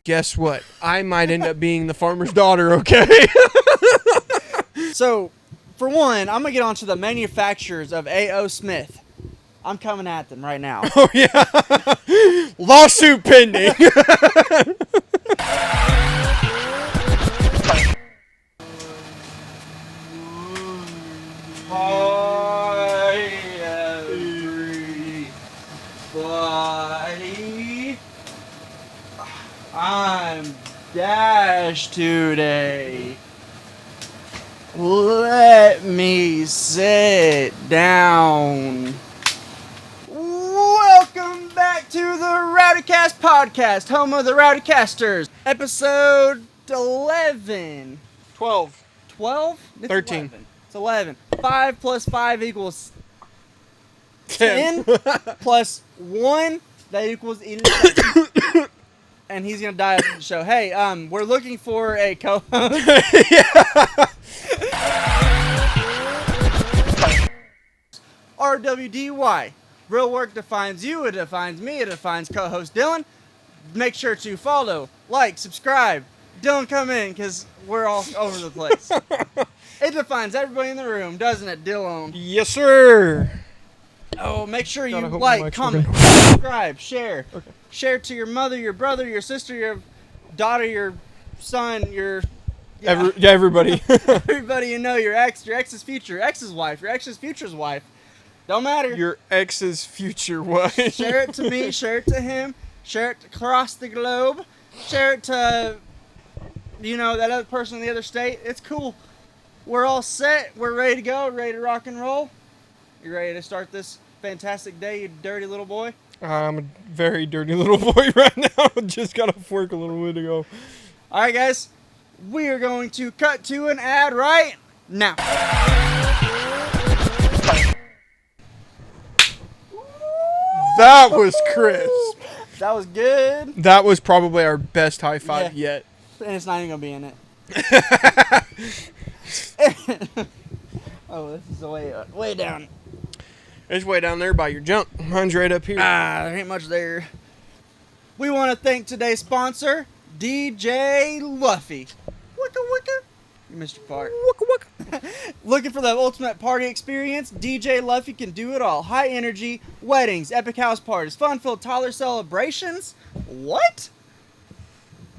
guess what? I might end up being the farmer's daughter, okay? So, for one, I'm going to get onto the manufacturers of A.O. Smith. I'm coming at them right now. Oh, yeah. Lawsuit pending. Hi, everybody. I'm Dash today. Let me sit down. Welcome back to the RowdyCastPodcast, home of the Rowdycasters. Episode 11. 12. 12? It's 13. 11. It's 11. 5 plus 5 equals 10 plus 1, that equals 11. And he's going to die after the show. Hey, we're looking for a co-host. RWDY. Real work defines you, it defines me, it defines co-host Dylan. Make sure to follow, like, subscribe. Dylan, come in, because we're all over the place. It defines everybody in the room, doesn't it, Dylan? Yes, sir. Oh, make sure you hope like, my mic's comment, working. subscribe, share. Okay. Share to your mother, your brother, your sister, your daughter, your son, your... Everybody. Everybody you know, your ex's future, ex's wife, your ex's future's wife. Don't matter. Your ex's future wife. Share it to me, share it to him, share it across the globe, share it to, that other person in the other state. It's cool. We're all set. We're ready to go, ready to rock and roll. You ready to start this fantastic day, you dirty little boy? I'm a very dirty little boy right now. Just got off work a little bit ago. All right, guys. We are going to cut to an ad right now. That was crisp. That was good. That was probably our best high five yet. And it's not even going to be in it. Oh, this is way down. It's way down there by your junk. Mine's right up here. There ain't much there. We want to thank today's sponsor, DJ Luffy. Wicka wicka. You missed your part. Wicka wicka. Looking for the ultimate party experience? DJ Luffy can do it all. High energy, weddings, epic house parties, fun-filled toddler celebrations. What?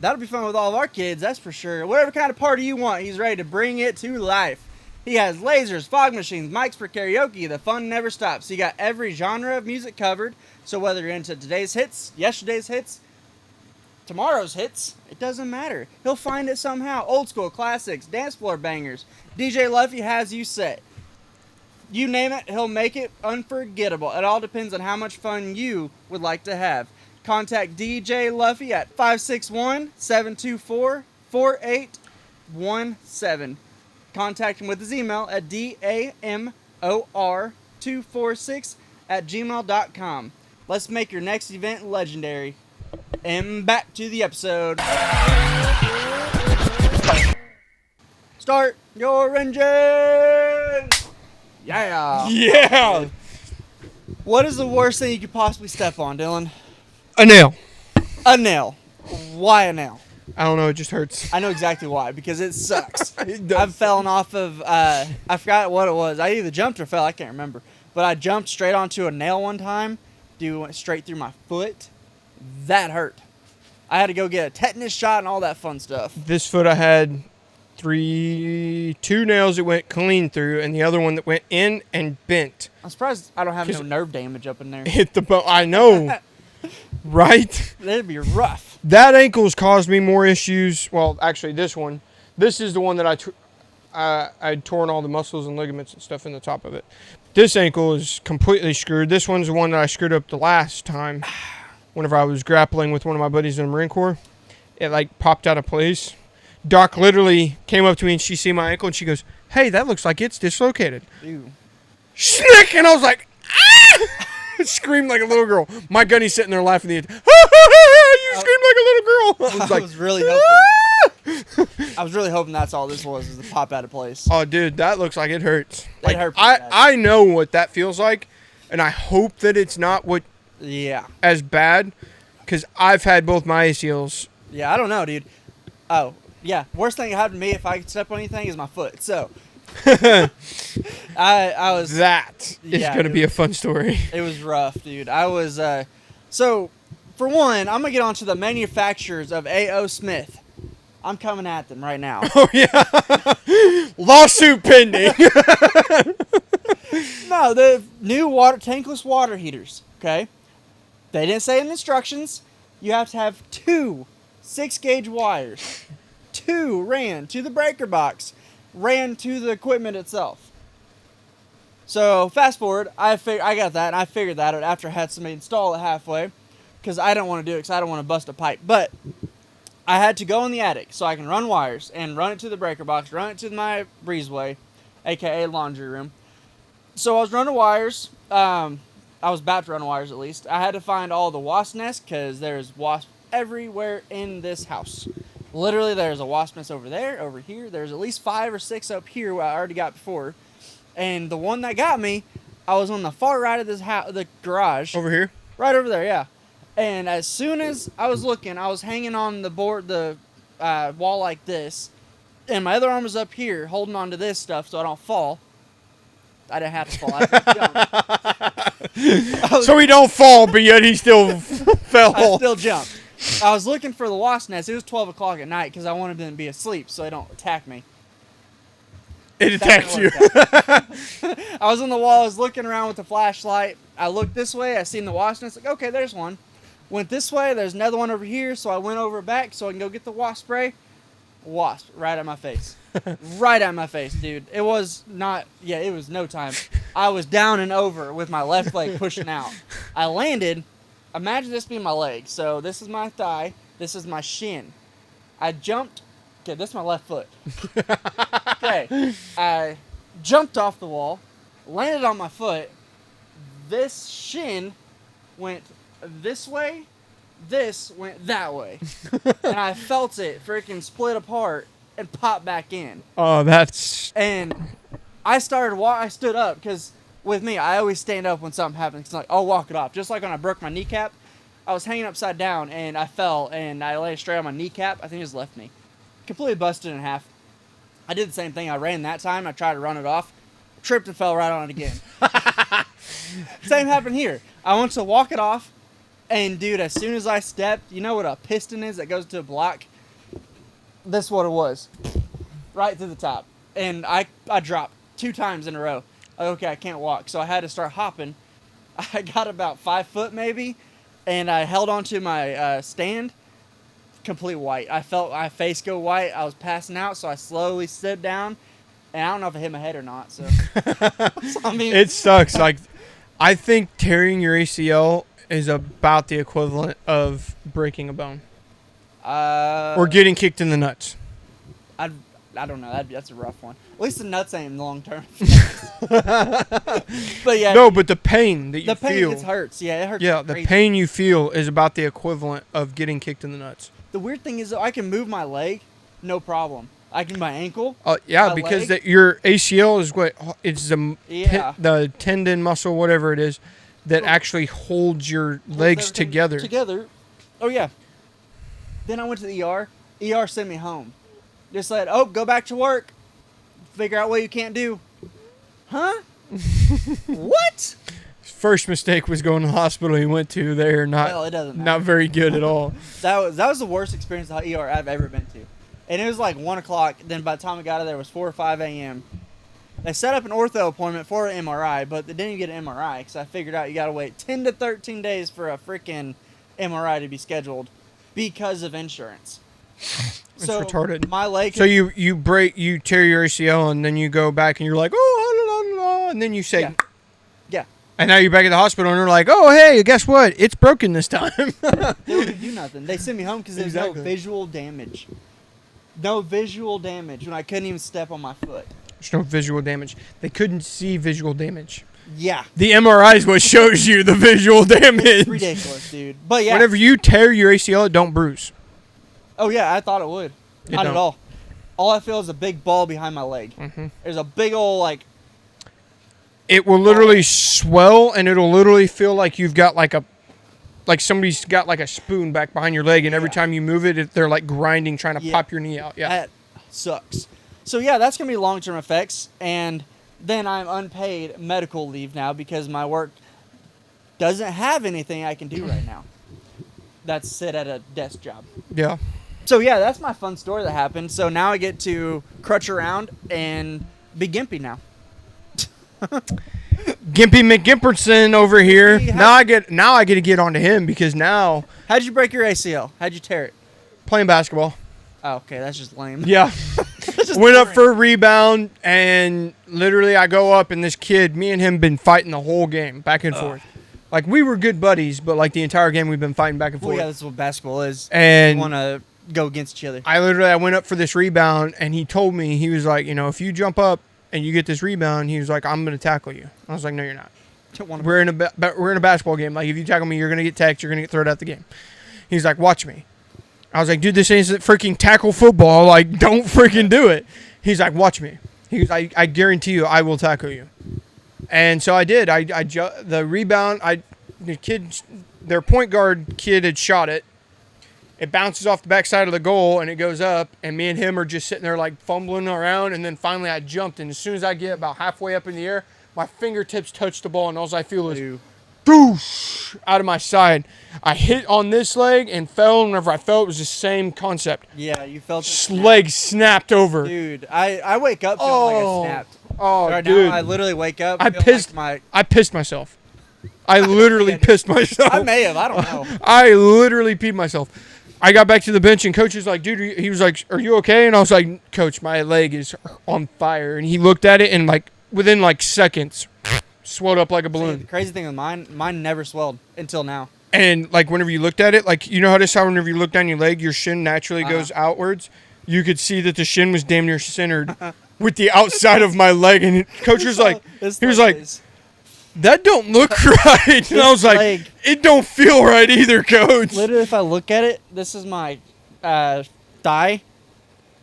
That'll be fun with all of our kids, that's for sure. Whatever kind of party you want, he's ready to bring it to life. He has lasers, fog machines, mics for karaoke. The fun never stops. He got every genre of music covered. So whether you're into today's hits, yesterday's hits, tomorrow's hits, it doesn't matter. He'll find it somehow. Old school classics, dance floor bangers. DJ Luffy has you set. You name it, he'll make it unforgettable. It all depends on how much fun you would like to have. Contact DJ Luffy at 561-724-4817. Contact him with his email at damor246@gmail.com. Let's make your next event legendary. And back to the episode. Start your engine! Yeah! Yeah! What is the worst thing you could possibly step on, Dylan? A nail. A nail. Why a nail? I don't know, it just hurts. I know exactly why, because it sucks. It does. I've fallen off of, I forgot what it was. I either jumped or fell, I can't remember. But I jumped straight onto a nail one time. Dude, went straight through my foot. That hurt. I had to go get a tetanus shot and all that fun stuff. This foot I had two nails that went clean through, and the other one that went in and bent. I'm surprised I don't have no nerve damage up in there. Hit the bone. I know. Right? That'd be rough. That ankle's caused me more issues. Well, actually, this one. This is the one that I'd torn all the muscles and ligaments and stuff in the top of it. This ankle is completely screwed. This one's the one that I screwed up the last time. Whenever I was grappling with one of my buddies in the Marine Corps, it like popped out of place. Doc literally came up to me and she seen my ankle and she goes, "Hey, that looks like it's dislocated." Ew. Snick! And I was like, ah! Screamed like a little girl. My gunny's sitting there laughing. You screamed like a little girl. I was really hoping. I was really hoping that's all this was, is the pop out of place. Oh, dude, that looks like it hurts. It hurt pretty bad. I know what that feels like, and I hope that it's not Yeah. as bad, because I've had both my ACLs Yeah, I don't know, dude. Oh, yeah. Worst thing that happened to me if I could step on anything is my foot. So, I was. That is Yeah, going to be a fun story. It was rough, dude. I was. So, for one, I'm gonna get onto the manufacturers of A.O. Smith. I'm coming at them right now. Oh, yeah. Lawsuit pending. No, the new tankless water heaters. Okay, they didn't say in the instructions you have to have 2 6-gauge wires. 2 ran to the breaker box, ran to the equipment itself. So fast forward, I got that, and I figured that out after I had somebody install it halfway, because I don't want to do it because I don't want to bust a pipe. But I had to go in the attic so I can run wires and run it to the breaker box, run it to my breezeway, aka laundry room. So I was running wires. I was about to run wires at least. I had to find all the wasp nests because there's wasps everywhere in this house. Literally, there's a wasp nest over there, over here. There's at least 5 or 6 up here where I already got before. And the one that got me, I was on the far right of this house, the garage. Over here? Right over there, yeah. And as soon as I was looking, I was hanging on the board, the wall like this. And my other arm was up here, holding on to this stuff so I don't fall. I didn't have to fall. I jumped. So he don't fall, but yet he still fell. I still jumped. I was looking for the wasp nest. It was 12 o'clock at night because I wanted them to be asleep so they don't attack me. It attacked you. I was on the wall. I was looking around with the flashlight. I looked this way. I seen the wasp nest. Like, okay, there's one. Went this way. There's another one over here. So I went over back so I can go get the wasp spray. Wasp right at my face. Right at my face, dude. It was not, yeah, it was no time. I was down and over with my left leg pushing out. I landed. Imagine this being my leg. So this is my thigh. This is my shin. I jumped. Okay, this is my left foot. Okay. I jumped off the wall, landed on my foot. This shin went this way. This went that way. And I felt it freaking split apart and pop back in. Oh, that's... And I stood up because with me, I always stand up when something happens. It's like, I'll walk it off. Just like when I broke my kneecap, I was hanging upside down and I fell and I lay straight on my kneecap. I think it was left knee. Completely busted in half. I did the same thing. I ran that time. I tried to run it off. Tripped and fell right on it again. Same happened here. I went to walk it off. And dude, as soon as I stepped, you know what a piston is that goes to a block? That's what it was. Right to the top. And I dropped 2 times in a row. Okay, I can't walk. So I had to start hopping. I got about 5 foot maybe. And I held onto my stand. Complete white. I felt my face go white. I was passing out. So I slowly stepped down. And I don't know if I hit my head or not. So, I mean, it sucks. Like, I think tearing your ACL is about the equivalent of breaking a bone. Or getting kicked in the nuts. I don't know. That's a rough one. At least the nuts ain't long term. But yeah. No, but the pain that you feel. The pain, it hurts. Yeah, it hurts. Yeah, the crazy. pain you feel is about the equivalent of getting kicked in the nuts. The weird thing is, though, I can move my leg, no problem. I can my ankle. Yeah, my because leg. your ACL is what it's the the tendon muscle, whatever it is, that actually holds your legs together. Oh, yeah. Then I went to the ER. ER sent me home. Just said, oh, go back to work. Figure out what you can't do. Huh? What? First mistake was going to the hospital he went to. They're not, well, it doesn't matter. Not very good at all. That was the worst experience of ER I've ever been to. And it was like 1 o'clock. Then by the time I got out of there, it was 4 or 5 a.m. They set up an ortho appointment for an MRI, but they didn't even get an MRI because I figured out you got to wait 10 to 13 days for a freaking MRI to be scheduled because of insurance. It's retarded. My leg. So you tear your ACL, and then you go back and you're like, oh, la, la, la, and then you say, yeah. And now you're back at the hospital, and they're like, oh, hey, guess what? It's broken this time. They wouldn't do nothing. They sent me home because there's no visual damage. No visual damage when I couldn't even step on my foot. There's no visual damage. They couldn't see visual damage. Yeah. The MRI is what shows you the visual damage. It's ridiculous, dude. But yeah. Whenever you tear your ACL, it don't bruise. Oh, yeah, I thought it would. Not at all. All I feel is a big ball behind my leg. Mm-hmm. There's a big old, like... It will literally swell, and it'll literally feel like you've got like a like somebody's got like a spoon back behind your leg, and every time you move it, they're like grinding, trying to pop your knee out. Yeah, that sucks. So yeah, that's gonna be long-term effects, and then I'm unpaid medical leave now because my work doesn't have anything I can do right now. That's sit at a desk job. Yeah. So yeah, that's my fun story that happened. So now I get to crutch around and be gimpy now. Gimpy McGimperson over here. Now I get to get onto him because now. How'd you break your ACL? How'd you tear it? Playing basketball. Oh, okay, that's just lame. Yeah. Went up for a rebound, and literally I go up, and this kid, me and him been fighting the whole game, back and forth. Like, we were good buddies, but like the entire game we've been fighting back and forth. Well, yeah, that's what basketball is. And you want to go against each other. I went up for this rebound, and he told me, he was like, if you jump up and you get this rebound, he was like, I'm going to tackle you. I was like, no, you're not. We're in a basketball game. Like, if you tackle me, you're going to get tagged. You're going to get thrown out the game. He's like, watch me. I was like, dude, this isn't freaking tackle football. Like, don't freaking do it. He's like, watch me. He goes, I guarantee you, I will tackle you. And so I did. The rebound, their point guard kid had shot it. It bounces off the backside of the goal, and it goes up, and me and him are just sitting there, like, fumbling around, and then finally I jumped, and as soon as I get about halfway up in the air, my fingertips touch the ball, and all I feel is boosh out of my side. I hit on this leg and fell, and whenever I fell, it was the same concept. Yeah, you felt leg snapped over. Dude, I wake up feeling like I snapped. Oh, right dude. now, I literally wake up. I pissed myself. I literally pissed myself. I may have. I don't know. I literally peed myself. I got back to the bench, and Coach was like, dude, he was like, are you okay? And I was like, Coach, my leg is on fire. And he looked at it, and like within like seconds, swelled up like a balloon. See, the crazy thing with mine never swelled until now. And like whenever you looked at it, like, you know how whenever you look down your leg, your shin naturally goes outwards? You could see that the shin was damn near centered with the outside of my leg. And Coach was like, that don't look right. And I was like, it don't feel right either, Coach. Literally, if I look at it, this is my thigh.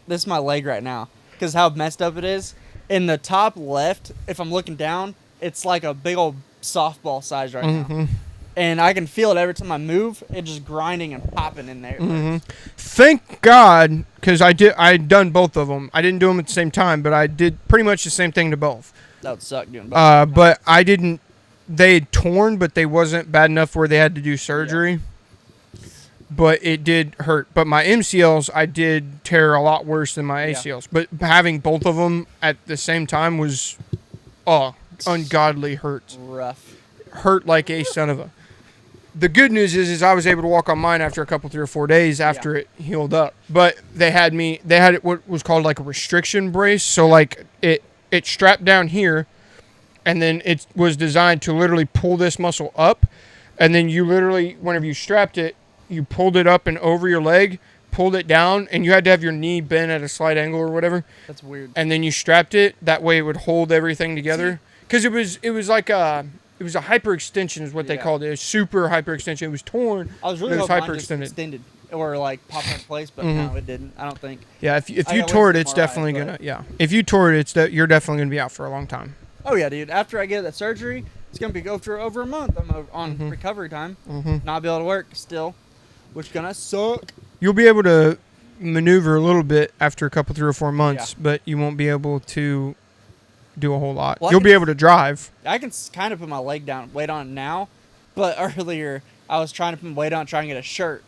This is my leg right now. Because how messed up it is. In the top left, if I'm looking down, it's like a big old softball size right now. And I can feel it every time I move. It just grinding and popping in there. Thank God, because I'd done both of them. I didn't do them at the same time, but I did pretty much the same thing to both. That would suck doing both. But I didn't. They had torn, but they wasn't bad enough where they had to do surgery. Yeah. But it did hurt. But my MCLs, I did tear a lot worse than my ACLs. But having both of them at the same time was, ungodly hurt. Rough. Hurt like a son of a. The good news is I was able to walk on mine after 3 or 4 days after it healed up. But they had what was called like a restriction brace. So like it strapped down here, and then it was designed to literally pull this muscle up. And then you literally, whenever you strapped it, you pulled it up and over your leg, pulled it down, and you had to have your knee bent at a slight angle or whatever. That's weird. And then you strapped it. That way it would hold everything together. Because it was like a hyperextension is what they called it. It was super hyperextension. It was torn. I was really hoping mine just extended or like popped in place, but no, it didn't. I don't think. Yeah, if you tore it, it's definitely gonna. Yeah, if you tore it, you're definitely gonna be out for a long time. Oh yeah, dude. After I get that surgery, it's gonna be over a month. I'm on recovery time. Not be able to work still, which is gonna suck. You'll be able to maneuver a little bit after 3 or 4 months, but you won't be able to do a whole lot. Well, you'll be able to drive. I can kind of put my weight on it now, but earlier I was trying to put my weight on, trying to get a shirt.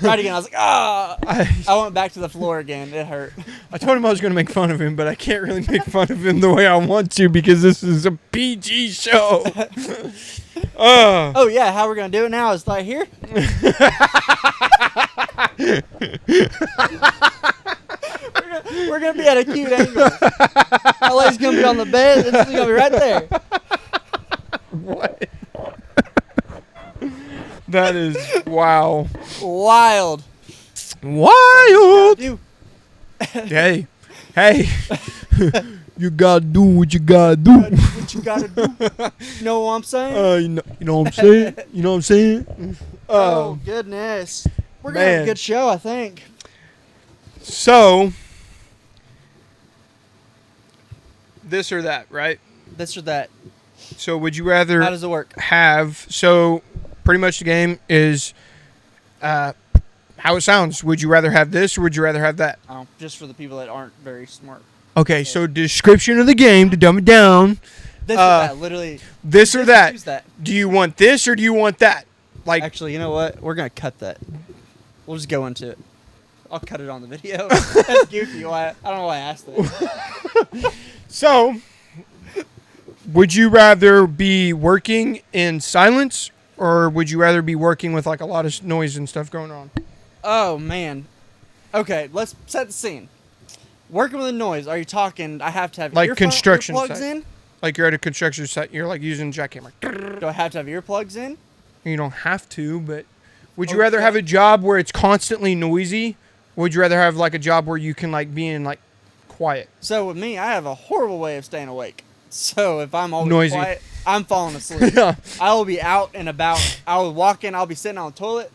Right again, I was like, I went back to the floor again. It hurt. I told him I was going to make fun of him, but I can't really make fun of him the way I want to because this is a PG show. Oh yeah, how we're going to do it now is like here. We're going to be at a cute angle. LA's going to be on the bed. This is going to be right there. What? That is wow. Wild. Hey. You got to do what you got to do. What you got to do. You know what I'm saying? You know what I'm saying? You know what I'm saying? Oh, goodness. We're going to have a good show, I think. So, this or that, right? This or that. So, would you rather... How does it work? pretty much the game is how it sounds. Would you rather have this or would you rather have that? Oh, just for the people that aren't very smart. Okay, so description of the game to dumb it down. This or that, literally. This or that. Choose that. Do you want this or do you want that? Like, actually, you know what? We're gonna cut that. We'll just go into it. I'll cut it on the video. That's goofy. I don't know why I asked that. So, would you rather be working in silence or would you rather be working with like a lot of noise and stuff going on? Oh man. Okay, let's set the scene. Working with a noise. Are you talking? I have to have like construction earplugs site. in. Like you're at a construction site. You're like using a jackhammer. Do I have to have earplugs in? You don't have to, but would you rather have a job where it's constantly noisy? Or would you rather have like a job where you can like be in like quiet? So with me, I have a horrible way of staying awake. So if I'm always Noisy. quiet, I'm falling asleep. Yeah. I will be out and about. I will walk in. I'll be sitting on the toilet.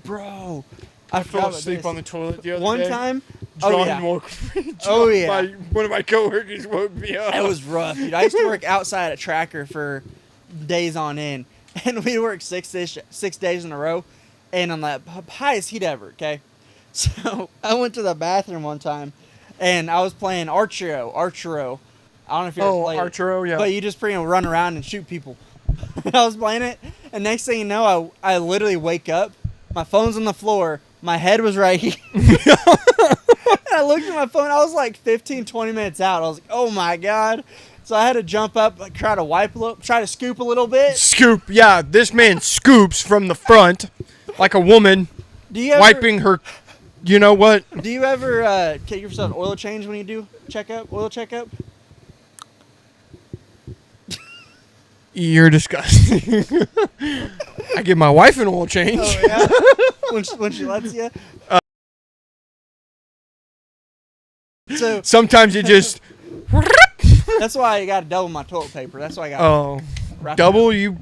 Bro, I fell asleep on the toilet the other one day. time. John one of my coworkers woke me up. It was rough, dude. I used to work outside at Tracker for days on end, and we worked 6 days in a row, and on the highest heat ever. Okay, so I went to the bathroom one time, and I was playing Archero. I don't know if you ever played Archero, yeah. But you just pretty much run around and shoot people. I was playing it, and next thing you know, I literally wake up. My phone's on the floor. My head was right here. And I looked at my phone. I was like 15, 20 minutes out. I was like, oh, my God. So I had to jump up, like, try to scoop a little bit. Scoop. Yeah, this man scoops from the front like a woman wiping her, you know what? Do you ever get yourself an oil change when you do oil checkup? You're disgusting. I give my wife an oil change. Oh, yeah? when she lets you? So sometimes it just... That's why I got to double my toilet paper. That's why I got double, you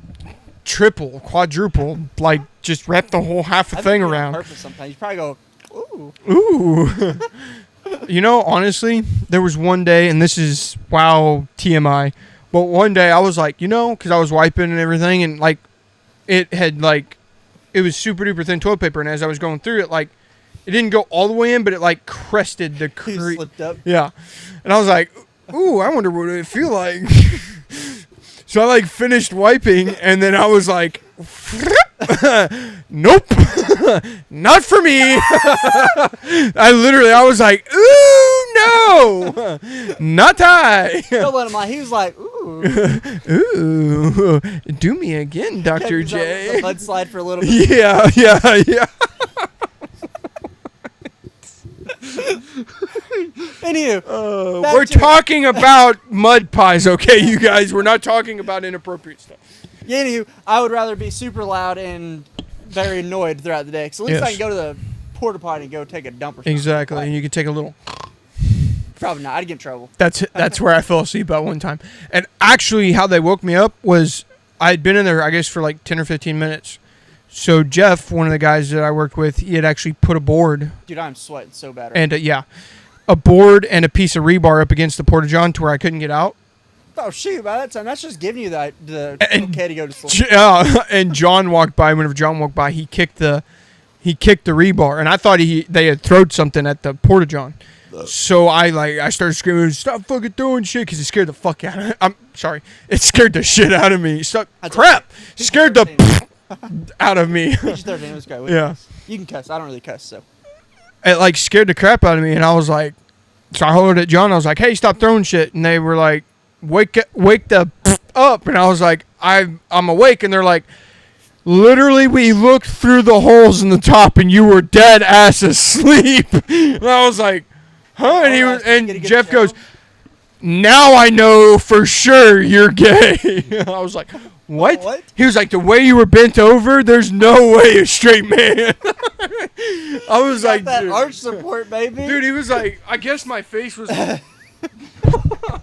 triple, quadruple, like just wrap the whole half a thing around. On purpose sometimes. You probably go, ooh. Ooh. You know, honestly, there was one day, and this is, wow, TMI, but one day I was like, you know, because I was wiping and everything, and like, it was super duper thin toilet paper, and as I was going through it, like, it didn't go all the way in, but it like crested the You slipped up. Yeah. And I was like, ooh, I wonder what it would feel like. So I like finished wiping, and then I was like, nope, not for me. I was like, ooh, no, not I. Don't let him lie. He was like, ooh. Ooh, do me again, Dr. J. The mud slide for a little bit. Yeah. Anywho, we're talking about mud pies, okay, you guys? We're not talking about inappropriate stuff. Yeah, anywho, I would rather be super loud and very annoyed throughout the day. Because at least I can go to the porta potty and go take a dump or something. Exactly, and you can take a little... Probably not. I'd get in trouble. That's where I fell asleep at one time. And actually, how they woke me up was I had been in there, I guess, for like 10 or 15 minutes. So Jeff, one of the guys that I worked with, he had actually put a board. Dude, I'm sweating so bad. And a board and a piece of rebar up against the porta-john to where I couldn't get out. Oh shoot! By that time, that's just giving you the okay to go to sleep. Yeah, and John walked by. Whenever John walked by, he kicked the rebar, and I thought they had thrown something at the porta-john. So I started screaming, "Stop fucking throwing shit!" Because it scared the fuck out of me. I'm sorry, it scared the shit out of me. Stop! Crap! Scared the out of me. Yeah. You can cuss. I don't really cuss, so. It like scared the crap out of me, and I was like, so I hollered at John. I was like, "Hey, stop throwing shit!" And they were like, "Wake the up!" And I was like, "I'm awake." And they're like, "Literally, we looked through the holes in the top, and you were dead ass asleep." And I was like, "Huh?" And Jeff goes, "Now I know for sure you're gay." I was like, what? He was like, "The way you were bent over, there's no way a straight man." I was like, that arch support, baby. Dude, he was like, I guess my face was... I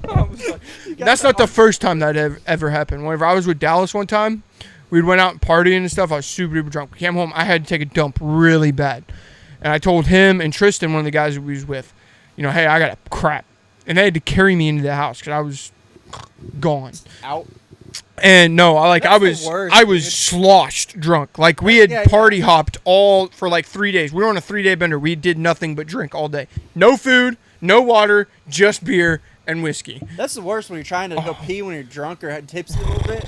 was like, that's not the first time that ever happened. Whenever I was with Dallas one time, we went out and partying and stuff. I was super duper drunk. Came home, I had to take a dump really bad. And I told him and Tristan, one of the guys that we was with, you know, "Hey, I got a crap." And they had to carry me into the house because I was gone. Out? And no, That's I the was worst, I was dude. sloshed drunk. Like we had Yeah, party hopped all for like 3 days. We were on a 3-day bender. We did nothing but drink all day. No food, no water, just beer and whiskey. That's the worst when you're trying to go pee when you're drunk or had tipsy a little bit.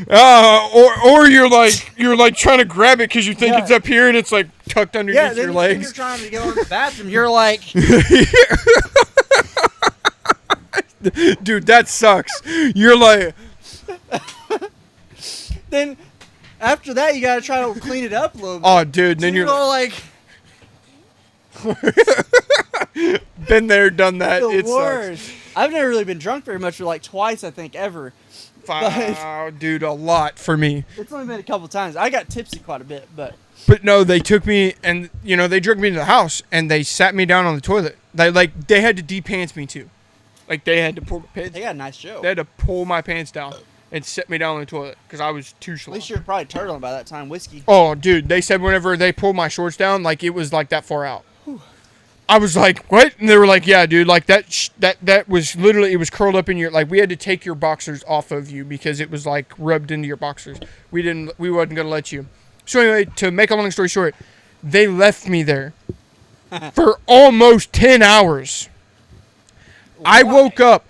Or you're like trying to grab it because you think it's up here and it's like tucked underneath Then your you're legs. trying to go in the bathroom. You're like, Dude, that sucks. You're like, then after that you gotta try to clean it up a little bit. oh, dude. Then you're all like, been there, done that. the It worst. sucks. I've never really been drunk very much, for like twice I think ever. Wow, dude, a lot for me. It's only been a couple times. I got tipsy quite a bit, but But no, they took me and they dragged me into the house and they sat me down on the toilet. They had to de-pants me too. Like they had to pull my pants. they got a nice show. They had to pull my pants down and set me down on the toilet because I was too At slow. least you're probably turtling by that time. Whiskey. Oh, dude, they said whenever they pulled my shorts down, like it was like that far out. I was like, what? And they were like, yeah, dude, like that was literally, it was curled up in your, like we had to take your boxers off of you because it was like rubbed into your boxers. We wasn't going to let you. So anyway, to make a long story short, they left me there for almost 10 hours. I woke up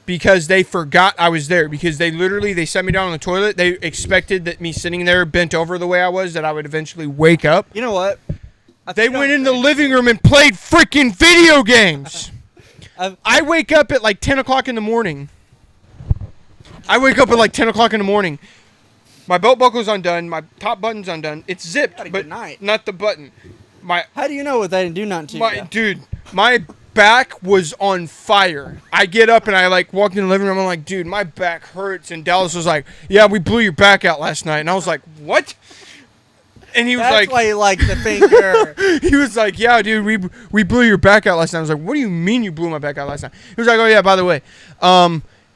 because they forgot I was there because they set me down on the toilet. They expected that me sitting there bent over the way I was, that I would eventually wake up. You know what? They went in the living room and played freaking video games. I wake up at like 10 o'clock in the morning. My belt buckle's undone. My top button's undone. It's zipped, but not the button. How do you know what they didn't do nothing to you? Dude, my back was on fire. I get up and I like walk in the living room. I'm like, dude, my back hurts. And Dallas was like, yeah, we blew your back out last night. And I was like, what? And he was That's why you like the finger. he was like, yeah, dude, we blew your back out last night. I was like, what do you mean you blew my back out last night? He was like, oh, yeah, by the way,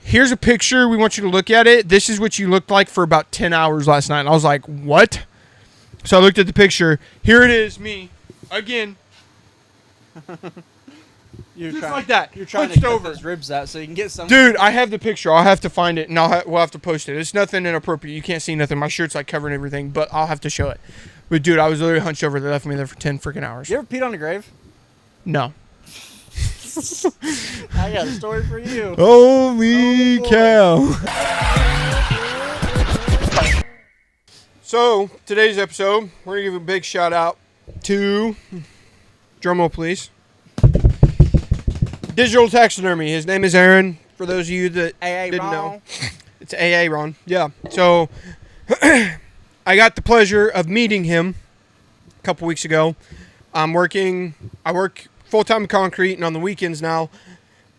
here's a picture. We want you to look at it. This is what you looked like for about 10 hours last night. And I was like, what? So I looked at the picture. Here it is, me, again. Just like that. You're trying Hunched to cut over. those ribs out so you can get some. Dude, I have the picture. I'll have to find it, and we'll have to post it. It's nothing inappropriate. You can't see nothing. My shirt's like covering everything, but I'll have to show it. But dude, I was literally hunched over. They left me there for 10 freaking hours. You ever peed on a grave? No. I got a story for you. Holy cow. So, today's episode, we're going to give a big shout out to, drumroll please, Digital Taxidermy. His name is Aaron, for those of you that didn't know. It's AA Ron. Yeah. So, I got the pleasure of meeting him a couple weeks ago. I work full-time in concrete, and on the weekends now,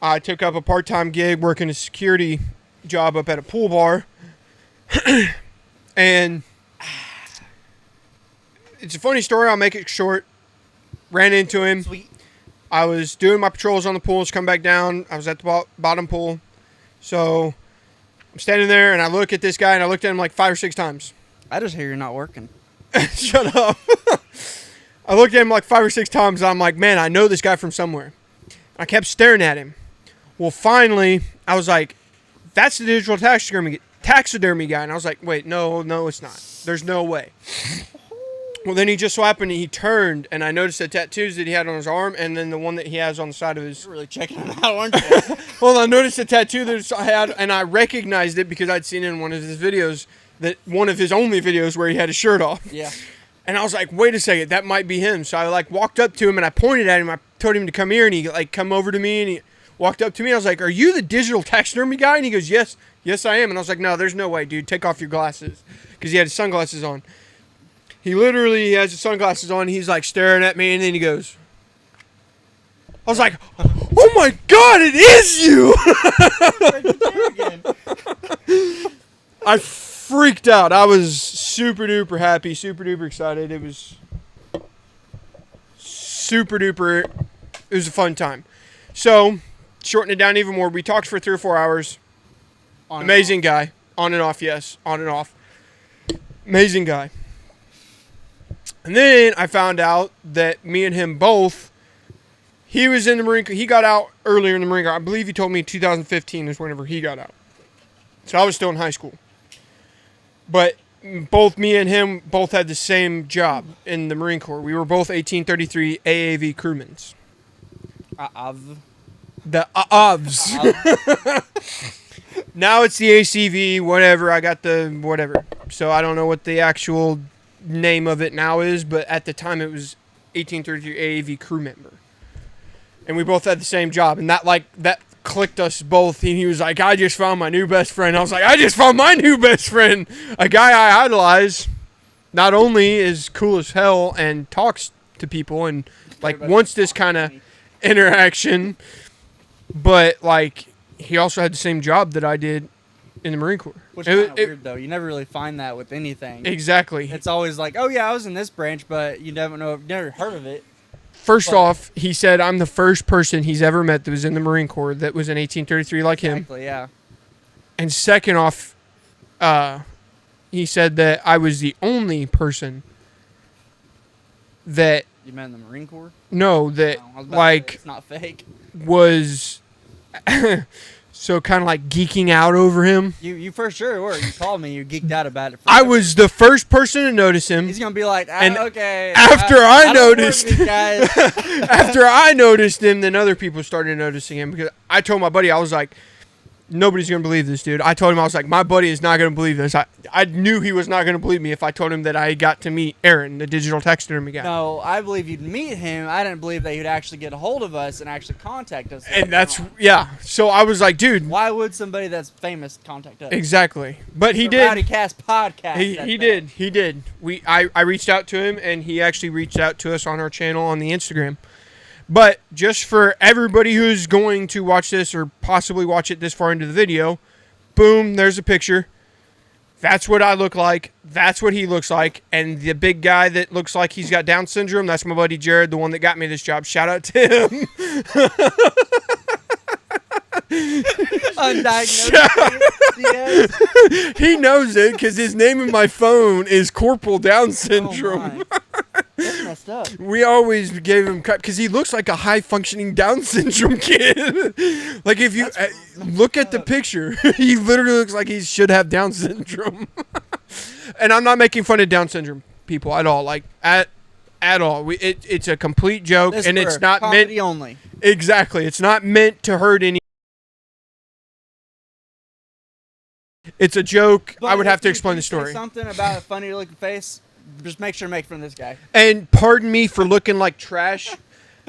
I took up a part-time gig working a security job up at a pool bar. And it's a funny story. I'll make it short. Ran into him. Sweet. I was doing my patrols on the pools, come back down. I was at the bottom pool. So I'm standing there, and I look at this guy, and I looked at him like 5 or 6 times. I just hear you're not working. Shut up. I looked at him like 5 or 6 times, and I'm like, man, I know this guy from somewhere. I kept staring at him. Well, finally, I was like, that's the digital taxidermy guy. And I was like, wait, no, it's not. There's no way. Well, then he just so happened, he turned, and I noticed the tattoos that he had on his arm, and then the one that he has on the side of his... You're really checking him out, aren't you? Well, I noticed the tattoo that I had, and I recognized it because I'd seen it in one of his videos, one of his only videos where he had his shirt off. Yeah. And I was like, wait a second, that might be him. So I like walked up to him, and I pointed at him. I told him to come here, and he like come over to me, and he walked up to me. I was like, are you the digital taxidermy guy? And he goes, yes, I am. And I was like, no, there's no way, dude. Take off your glasses, because he had his sunglasses on. He literally has his sunglasses on. He's like staring at me, and then he goes. I was like, oh my God, it is you! I freaked out. I was super duper happy, super duper excited. It was super duper. It was a fun time. So, shorten it down even more. We talked for 3 or 4 hours. Amazing guy. On and off, yes. On and off. Amazing guy. And then I found out that me and him both, he was in the Marine Corps. He got out earlier in the Marine Corps. I believe he told me 2015 is whenever he got out. So I was still in high school. But both me and him both had the same job in the Marine Corps. We were both 1833 AAV crewmen. The AAVs. Now it's the ACV, whatever. I got the whatever. So I don't know what the actual name of it now is, but at the time it was 1833 AAV crew member. And we both had the same job, and that clicked us both. And he was like, I just found my new best friend. I was like, I just found my new best friend. A guy I idolize. Not only is cool as hell and talks to people and like wants this kind of interaction, but like he also had the same job that I did in the Marine Corps. Which is kind of weird though. You never really find that with anything. Exactly. It's always like, oh yeah, I was in this branch, but you never heard of it. First off, he said I'm the first person he's ever met that was in the Marine Corps that was in 1833 like him. Exactly, yeah. And second off, he said that I was the only person that... You met in the Marine Corps? No, that, it's not fake. Was... So kind of like geeking out over him. You for sure were. You called me. You geeked out about it. I was the first person to notice him. He's gonna be like, okay. After I noticed, guys. after I noticed him, then other people started noticing him because I told my buddy, I was like, nobody's gonna believe this, dude. I told him, I was like, my buddy is not gonna believe this. I knew he was not gonna believe me if I told him that I got to meet Aaron, the digital taxidermy guy. No, I believe you'd meet him. I didn't believe that he'd actually get a hold of us and actually contact us. And that's So I was like, dude, why would somebody that's famous contact us? Exactly, but he did. RowdyCastPodcast. He did. I reached out to him, and he actually reached out to us on our channel on the Instagram. But just for everybody who's going to watch this or possibly watch it this far into the video, boom, there's a picture. That's what I look like. That's what he looks like. And the big guy that looks like he's got Down syndrome, that's my buddy Jared, the one that got me this job. Shout out to him. Undiagnosed. He knows it because his name in my phone is Corporal Down syndrome. That's messed up. We always gave him cut because he looks like a high-functioning Down syndrome kid. Like if you look at the picture, he literally looks like he should have Down syndrome. And I'm not making fun of Down syndrome people at all. Like at all. It's a complete joke, and it's not meant only. Exactly. It's not meant to hurt any. It's a joke. But I would have to explain the story. Something about a funny looking face. Just make sure to make it from this guy. And pardon me for looking like trash.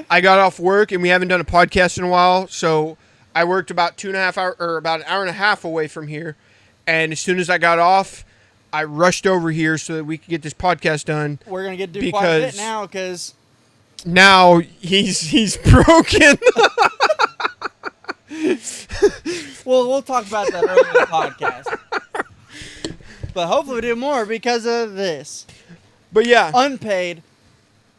I got off work and we haven't done a podcast in a while, so I worked about 2.5 hours or about an hour and a half away from here. And as soon as I got off, I rushed over here so that we could get this podcast done. We're gonna do quite a bit now because now he's broken. Well, we'll talk about that earlier in the podcast. But hopefully we do more because of this. But yeah. Unpaid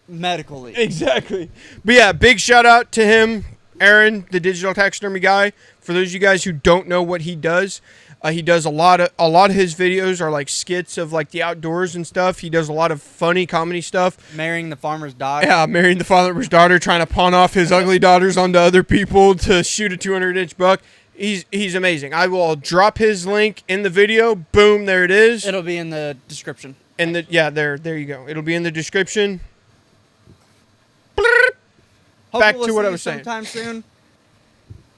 medical leave. Exactly. But yeah, big shout out to him, Aaron, the digital taxidermy guy. For those of you guys who don't know what he does a lot of his videos are like skits of like the outdoors and stuff. He does a lot of funny comedy stuff. Marrying the farmer's daughter. Yeah, marrying the farmer's daughter, trying to pawn off his ugly daughters onto other people to shoot a 200-inch buck. He's amazing. I will drop his link in the video. Boom, there it is. It'll be in the description. There you go. It'll be in the description. Back to what I was saying. Sometime soon.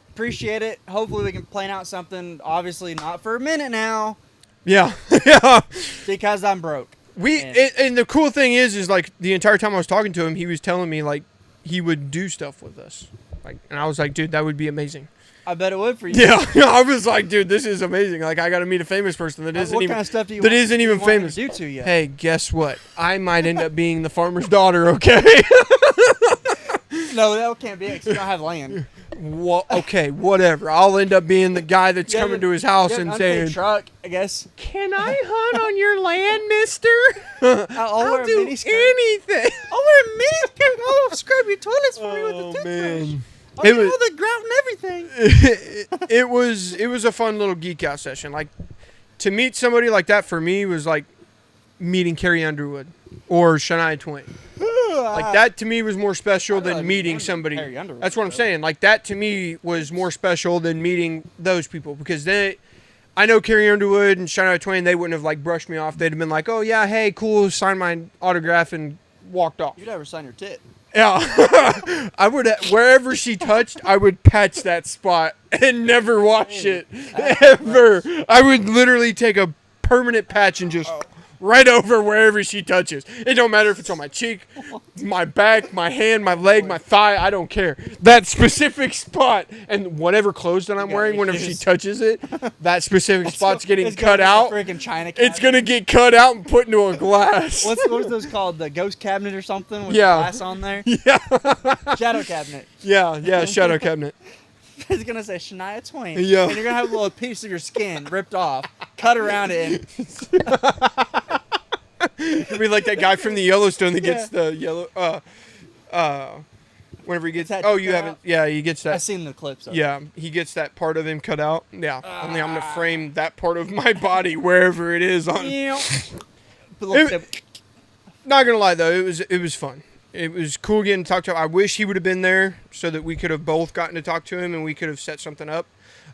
Appreciate it. Hopefully we can plan out something. Obviously not for a minute now. Yeah, yeah. Because I'm broke. And the cool thing is like the entire time I was talking to him, he was telling me like he would do stuff with us. Like, and I was like, dude, that would be amazing. I bet it would for you. Yeah, I was like, dude, this is amazing. Like, I got to meet a famous person that isn't even kind of stuff do you that isn't even famous. To do to you? Hey, guess what? I might end up being the farmer's daughter. Okay. No, that can't be it 'cause you don't have land. Well, okay, whatever. I'll end up being the guy that's coming to his house and saying, "Truck, I guess." Can I hunt on your land, Mister? I'll do anything. I'll wear a miniskirt. I'll scrub your toilets for you with a toothbrush. Man. I'll do all the grout and everything. It was a fun little geek out session. Like, to meet somebody like that for me was like meeting Carrie Underwood or Shania Twain. Like, that to me was more special than meeting somebody. That's what I'm saying. Like, that to me was more special than meeting those people because I know Carrie Underwood and Shania Twain, they wouldn't have like brushed me off. They'd have been like, "Oh yeah, hey, cool," signed my autograph and walked off. You'd never sign your tit. Yeah, I would wherever she touched, I would patch that spot and never wash it ever. I would literally take a permanent patch and just right over wherever she touches. It don't matter if it's on my cheek, my back, my hand, my leg, my thigh. I don't care. That specific spot and whatever clothes that I'm wearing, whenever she touches it, that specific spot's getting cut out. Freaking China cabinet. It's gonna get cut out and put into a glass. What was those called? The ghost cabinet or something with Yeah. glass on there? Yeah. Shadow cabinet. Yeah, shadow cabinet. It's gonna say Shania Twain. Yeah. And you're gonna have a little piece of your skin ripped off, cut around it. It'd be like that guy from the Yellowstone that gets the yellow. Whenever he gets that oh, you cut haven't. out? Yeah, he gets that. I've seen the clips of it. Yeah, he gets that part of him cut out. Yeah, only I'm gonna frame that part of my body wherever it is on. Yeah. Not gonna lie though, it was fun. It was cool getting to talk to him. I wish he would have been there so that we could have both gotten to talk to him and we could have set something up.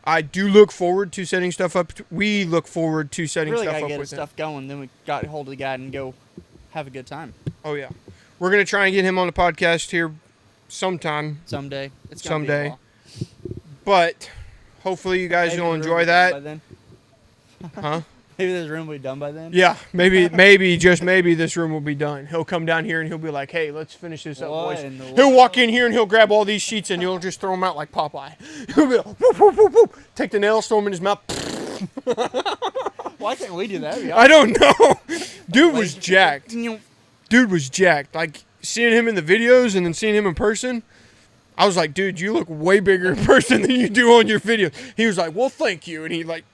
I do look forward to setting stuff up. We look forward to setting really stuff gotta up get with his stuff going. Then we got a hold of the guy and go have a good time. Oh yeah, we're gonna try and get him on the podcast here sometime. Someday. It's gonna be a while. But hopefully you guys Maybe will the room enjoy will be that. done by then. Huh? Maybe this room will be done by then. Yeah, maybe, just maybe this room will be done. He'll come down here and he'll be like, "Hey, let's finish this up, What boys." in the He'll world? walk in here and he'll grab all these sheets and he'll just throw them out like Popeye. He'll be like, whoop, whoop, whoop, whoop, take the nail, throw them in his mouth. Why can't we do that? I don't know. Dude was jacked. Dude was jacked. Like, seeing him in the videos and then seeing him in person, I was like, dude, you look way bigger in person than you do on your videos. He was like, well, thank you. And he like,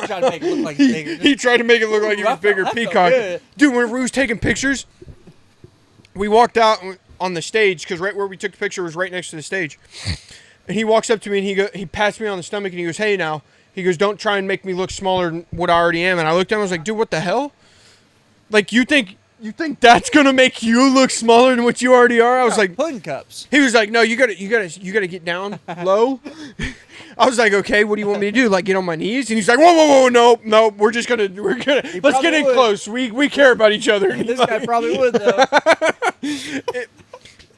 Try to make it look like it's bigger. he tried to make it look like he was bigger. That felt Peacock. good. Dude, whenever we was taking pictures, we walked out on the stage because right where we took the picture was right next to the stage. And he walks up to me and he pats me on the stomach and he goes, "Hey now." He goes, "Don't try and make me look smaller than what I already am." And I looked at him and I was like, dude, what the hell? Like, you think that's gonna make you look smaller than what you already are? I was like, pudding cups. he was like, "No, you gotta get down low." I was like, "Okay, what do you want me to do? Like, get on my knees?" And he's like, "Whoa, nope. We're gonna let's get in would. close. We care about each other." This guy probably would though.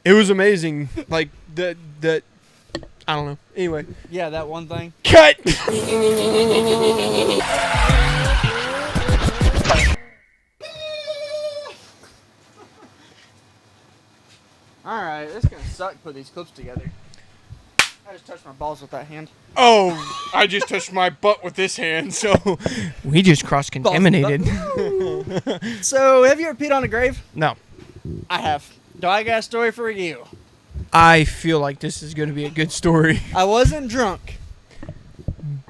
It was amazing. Like the I don't know. Anyway, Yeah, that one thing. cut. All right, it's gonna suck to put these clips together. I just touched my balls with that hand. Oh, I just touched my butt with this hand, so we just cross-contaminated. So, have you ever peed on a grave? No. I have. Do I got a story for you? I feel like this is going to be a good story, I wasn't drunk.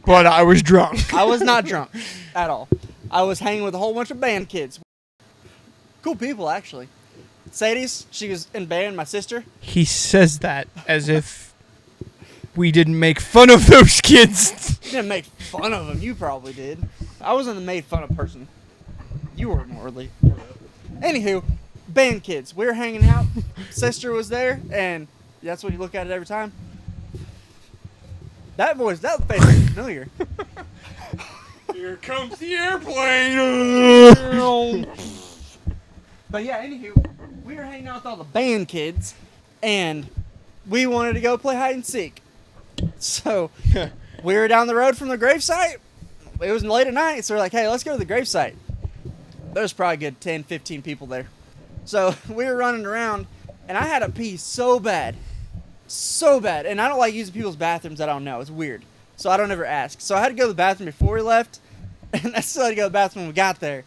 but I was drunk. I was not drunk at all. I was hanging with a whole bunch of band kids. Cool people, actually. Sadie's, she was in band, my sister. He says that as if we didn't make fun of those kids. You didn't make fun of them. You probably did. I wasn't the made fun of person. You were morally. Anywho, band kids. We were hanging out. Sister was there, and that's what you look at it every time. That face is familiar. Here comes the airplane. But yeah, anywho, we were hanging out with all the band kids, and we wanted to go play hide and seek. So we were down the road from the gravesite. It was late at night, so we're like, hey, let's go to the gravesite. There's probably a good 10, 15 people there. So we were running around, and I had to pee so bad. So bad. And I don't like using people's bathrooms I don't know. It's weird. So I don't ever ask. So I had to go to the bathroom before we left, and I still had to go to the bathroom when we got there.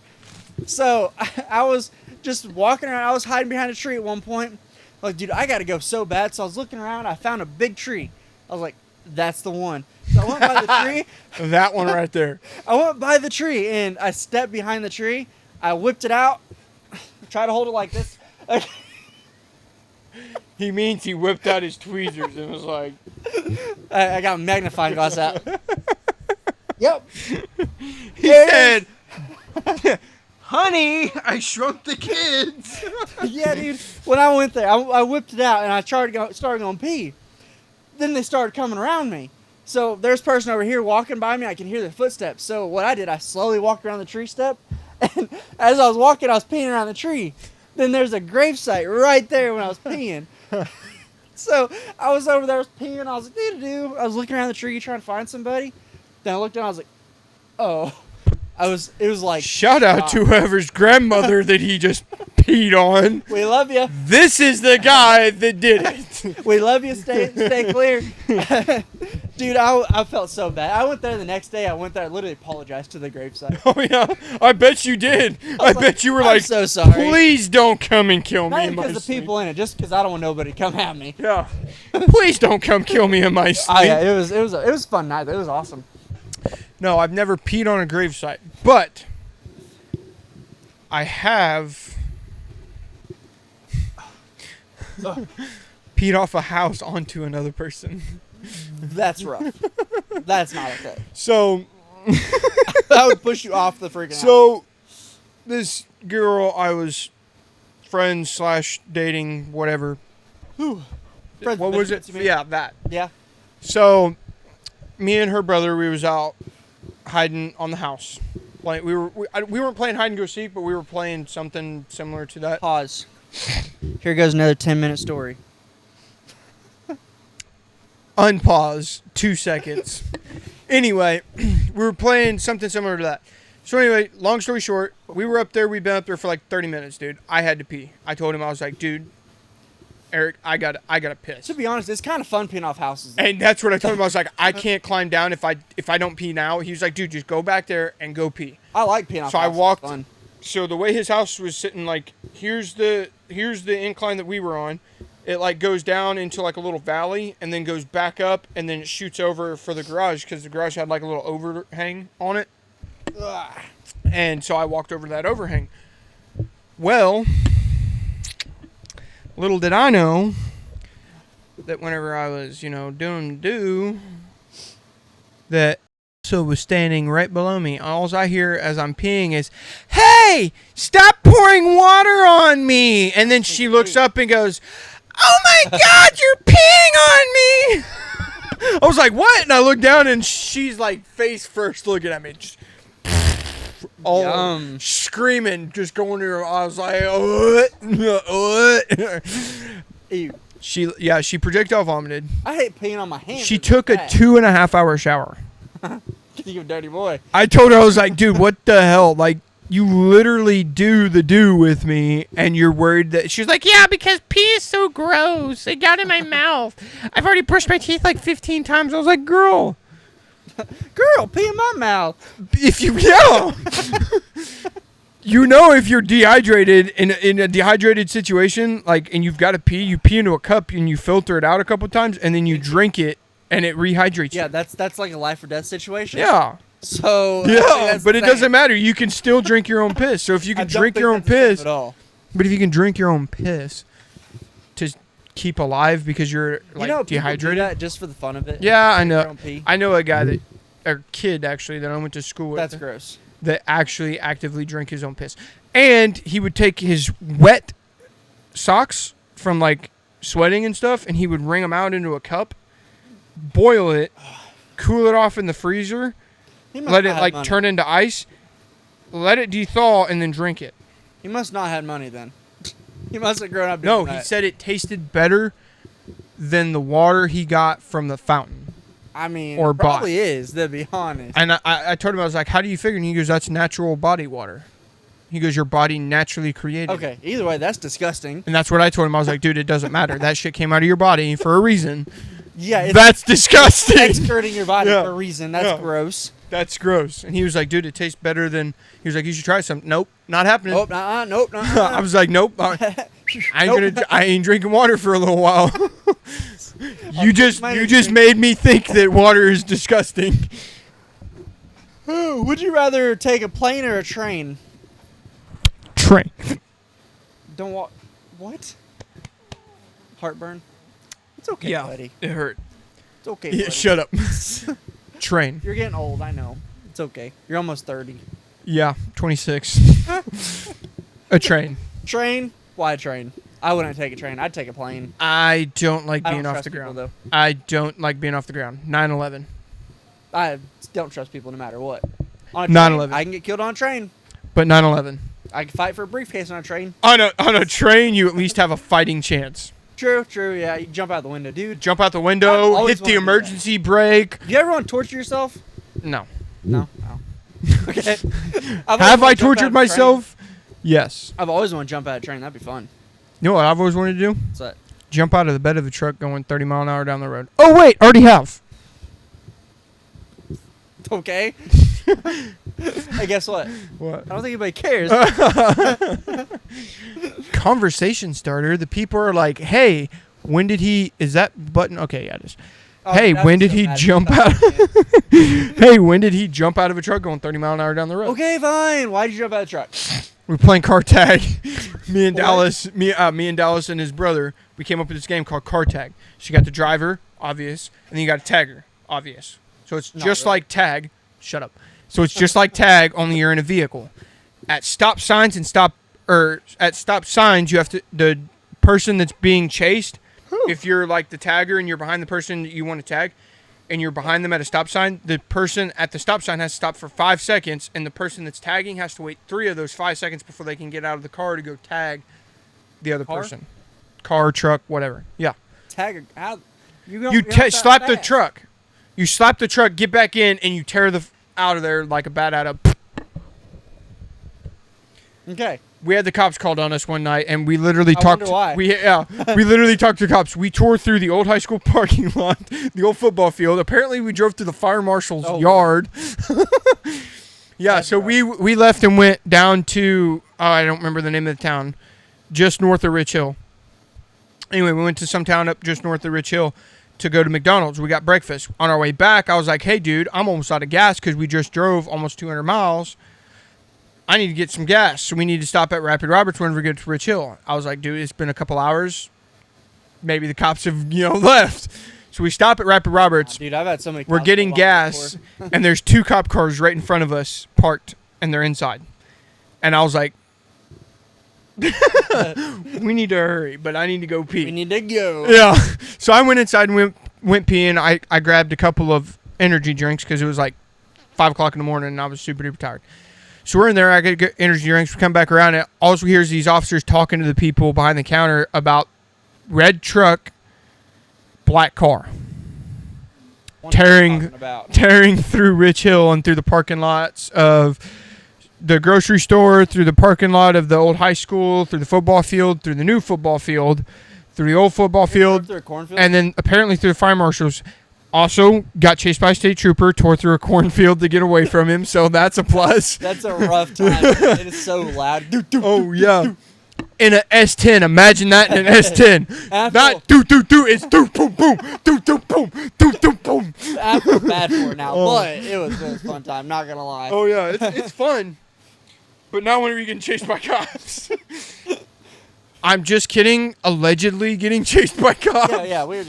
So I was just walking around. I was hiding behind a tree at one point. Like, dude, I got to go so bad. So I was looking around. I found a big tree. I was like, that's the one. So I went by the tree. That one right there. I went by the tree, and I stepped behind the tree. I whipped it out. Tried to hold it like this. He means he whipped out his tweezers and was like, I got a magnifying glass out. Yep. he said, "Honey, I shrunk the kids." Yeah, dude. When I went there, I whipped it out, and I started going pee. Then they started coming around me. So there's a person over here walking by me. I can hear their footsteps. So what I did, I slowly walked around the tree step. And as I was walking, I was peeing around the tree. Then there's a gravesite right there when I was peeing. So I was over there, I was peeing. I was like, doo-doo-doo. I was looking around the tree trying to find somebody. Then I looked down, I was like, oh. It was like. Shout out to whoever's grandmother that he just peed on. We love you. This is the guy that did it. We love you. Stay clear. Dude, I felt so bad. I went there the next day. I went there. I literally apologized to the gravesite. Oh, yeah. I bet you did. I bet you were I'm like, so sorry. Please don't come and kill me Not in my because the sleep. people in it, just because I don't want nobody to come at me. Yeah. Please don't come kill me in my sleep. Oh yeah, it was a fun night. It was awesome. No, I've never peed on a gravesite, but I have peed off a house onto another person. That's rough. That's not okay. So That would push you off the freaking house. So this girl I was friends / dating, whatever. Whew. What was it? Yeah, that. Yeah. So me and her brother, we was out hiding on the house. Like we weren't playing hide and go seek, but we were playing something similar to that. Pause. Here goes another 10-minute story. Unpause. 2 seconds. Anyway, we were playing something similar to that. So anyway, long story short, we were up there. We'd been up there for like 30 minutes, dude. I had to pee. I told him, I was like, dude, Eric, I gotta piss. To be honest, it's kind of fun peeing off houses. And that's what I told him. I was like, I can't climb down if I don't pee now. He was like, dude, just go back there and go pee. I like peeing off So houses. I walked. It's fun. So the way his house was sitting, like, here's the incline that we were on. It like goes down into like a little valley and then goes back up and then it shoots over for the garage because the garage had like a little overhang on it. Ugh. And so I walked over that overhang. Well, little did I know that whenever I was, doing that so was standing right below me. All I hear as I'm peeing is, "Hey, stop pouring water on me!" And then she looks up and goes, "Oh my God, you're peeing on me!" I was like, "What?" And I look down and she's like face first looking at me, just all screaming, just going to her. I was like, "What?" Ew. She projectile vomited. I hate peeing on my hands. She took a 2.5 hour shower. You a dirty boy. I told her, I was like, dude, what the hell? Like, you literally do with me, and you're worried that... She was like, yeah, because pee is so gross. It got in my mouth. I've already brushed my teeth like 15 times. I was like, girl, pee in my mouth. if you... Yeah. If you're dehydrated, in a dehydrated situation, like, and you've got to pee, you pee into a cup, and you filter it out a couple times, and then you drink it, and it rehydrates you. Yeah, that's like a life or death situation. Yeah. So yeah, but it doesn't matter. You can still drink your own piss. So if you can drink your own piss, but if you can drink your own piss to keep alive because you're like dehydrated, do that just for the fun of it. Yeah, I know. I know a guy a kid actually that I went to school with. That's gross. That actually actively drank his own piss, and he would take his wet socks from like sweating and stuff, and he would wring them out into a cup, boil it, cool it off in the freezer. Let it like turn into ice, let it de-thaw, and then drink it. He must not have money then. He must have grown up No, doing that. he said it tasted better than the water he got from the fountain. I mean, or it probably is, to be honest. And I told him, I was like, how do you figure? And he goes, that's natural body water. He goes, your body naturally created. Okay, either way, that's disgusting. And that's what I told him. I was like, dude, it doesn't matter. That shit came out of your body for a reason. Yeah, that's disgusting. Excreting your body for a reason. That's gross. That's gross. And he was like, dude, it tastes better than... He was like, you should try some. Nope, not happening. Nope, nope. I was like, nope. I ain't drinking water for a little while. You just made me think that water is disgusting. Would you rather take a plane or a train? Train. Don't walk. What? Heartburn? It's okay, buddy. It hurt. It's okay, buddy. Shut up. Train. You're getting old, I know. It's okay. You're almost 30. Yeah, 26. A train. Train? Why a train? I wouldn't take a train. I'd take a plane. I don't like being off the ground. I don't like being off the ground. 9/11. I don't trust people no matter what. On a 9/11. I can get killed on a train. But 9/11. I can fight for a briefcase on a train. On a train, you at least have a fighting chance. True, yeah. You jump out the window, dude. Jump out the window, hit the emergency brake. Do you ever want to torture yourself? No. No. Okay. Have I tortured myself? Yes. I've always wanted to jump out of a train. That'd be fun. You know what I've always wanted to do? What's that? Jump out of the bed of a truck going 30 mile an hour down the road. Oh, wait. Already have. Okay. Hey, guess what? What? I don't think anybody cares. Conversation starter. The people are like, hey, when did he... Is that button... Okay, yeah, it is. Oh, hey, dude, when did he jump out... Hey, when did he jump out of a truck going 30 mile an hour down the road? Okay, fine. Why'd you jump out of the truck? We were playing car tag. Me and What? Dallas, me and Dallas and his brother, we came up with this game called car tag. So you got the driver, obvious, and then you got a tagger, obvious. So it's Not just really. like tag. Shut up. So it's just like tag, only you're in a vehicle. At stop signs, you have to, the person that's being chased, if you're like the tagger and you're behind the person that you want to tag, and you're behind them at a stop sign, the person at the stop sign has to stop for 5 seconds, and the person that's tagging has to wait 3 of those 5 seconds before they can get out of the car to go tag the other person. Car, truck, whatever. Yeah. Tag. How? Slap the truck. You slap the truck, get back in, and you tear the out of there like a bat out of. Okay. We had the cops called on us one night, and we literally talked. Wonder why. We literally talked to cops. We tore through the old high school parking lot, the old football field. Apparently, we drove through the fire marshal's yard. Yeah, that's so right. we left and went down to I don't remember the name of the town, just north of Rich Hill. Anyway, we went to some town up just north of Rich Hill to go to McDonald's. We got breakfast. On our way back, I was like, hey, dude, I'm almost out of gas because we just drove almost 200 miles. I need to get some gas, so we need to stop at Rapid Roberts when we get to Rich Hill. I was like, dude, it's been a couple hours. Maybe the cops have, left. So we stop at Rapid Roberts. Dude, I've had so many. We're getting gas, and there's 2 cop cars right in front of us parked, and they're inside. And I was like, we need to hurry, but I need to go pee. We need to go. Yeah. So I went inside and went peeing. I grabbed a couple of energy drinks because it was like 5 o'clock in the morning, and I was super duper tired. So we're in there. I get energy drinks. We come back around, and all we hear is these officers talking to the people behind the counter about red truck, black car, tearing through Rich Hill and through the parking lots of the grocery store, through the parking lot of the old high school, through the football field, through the new football field, through the old football field, through a cornfield? And then apparently through the fire marshals. Also got chased by a state trooper, tore through a cornfield to get away from him, so that's a plus. That's a rough time. It is so loud. Oh, yeah. In an S10. Imagine that in an S10. Not do, it's do, boom, boom, do, boom, do, boom. I feel bad for it now, but it was a fun time, not going to lie. Oh, yeah, it's fun. But now when are we getting chased by cops? I'm just kidding. Allegedly getting chased by cops. Yeah, we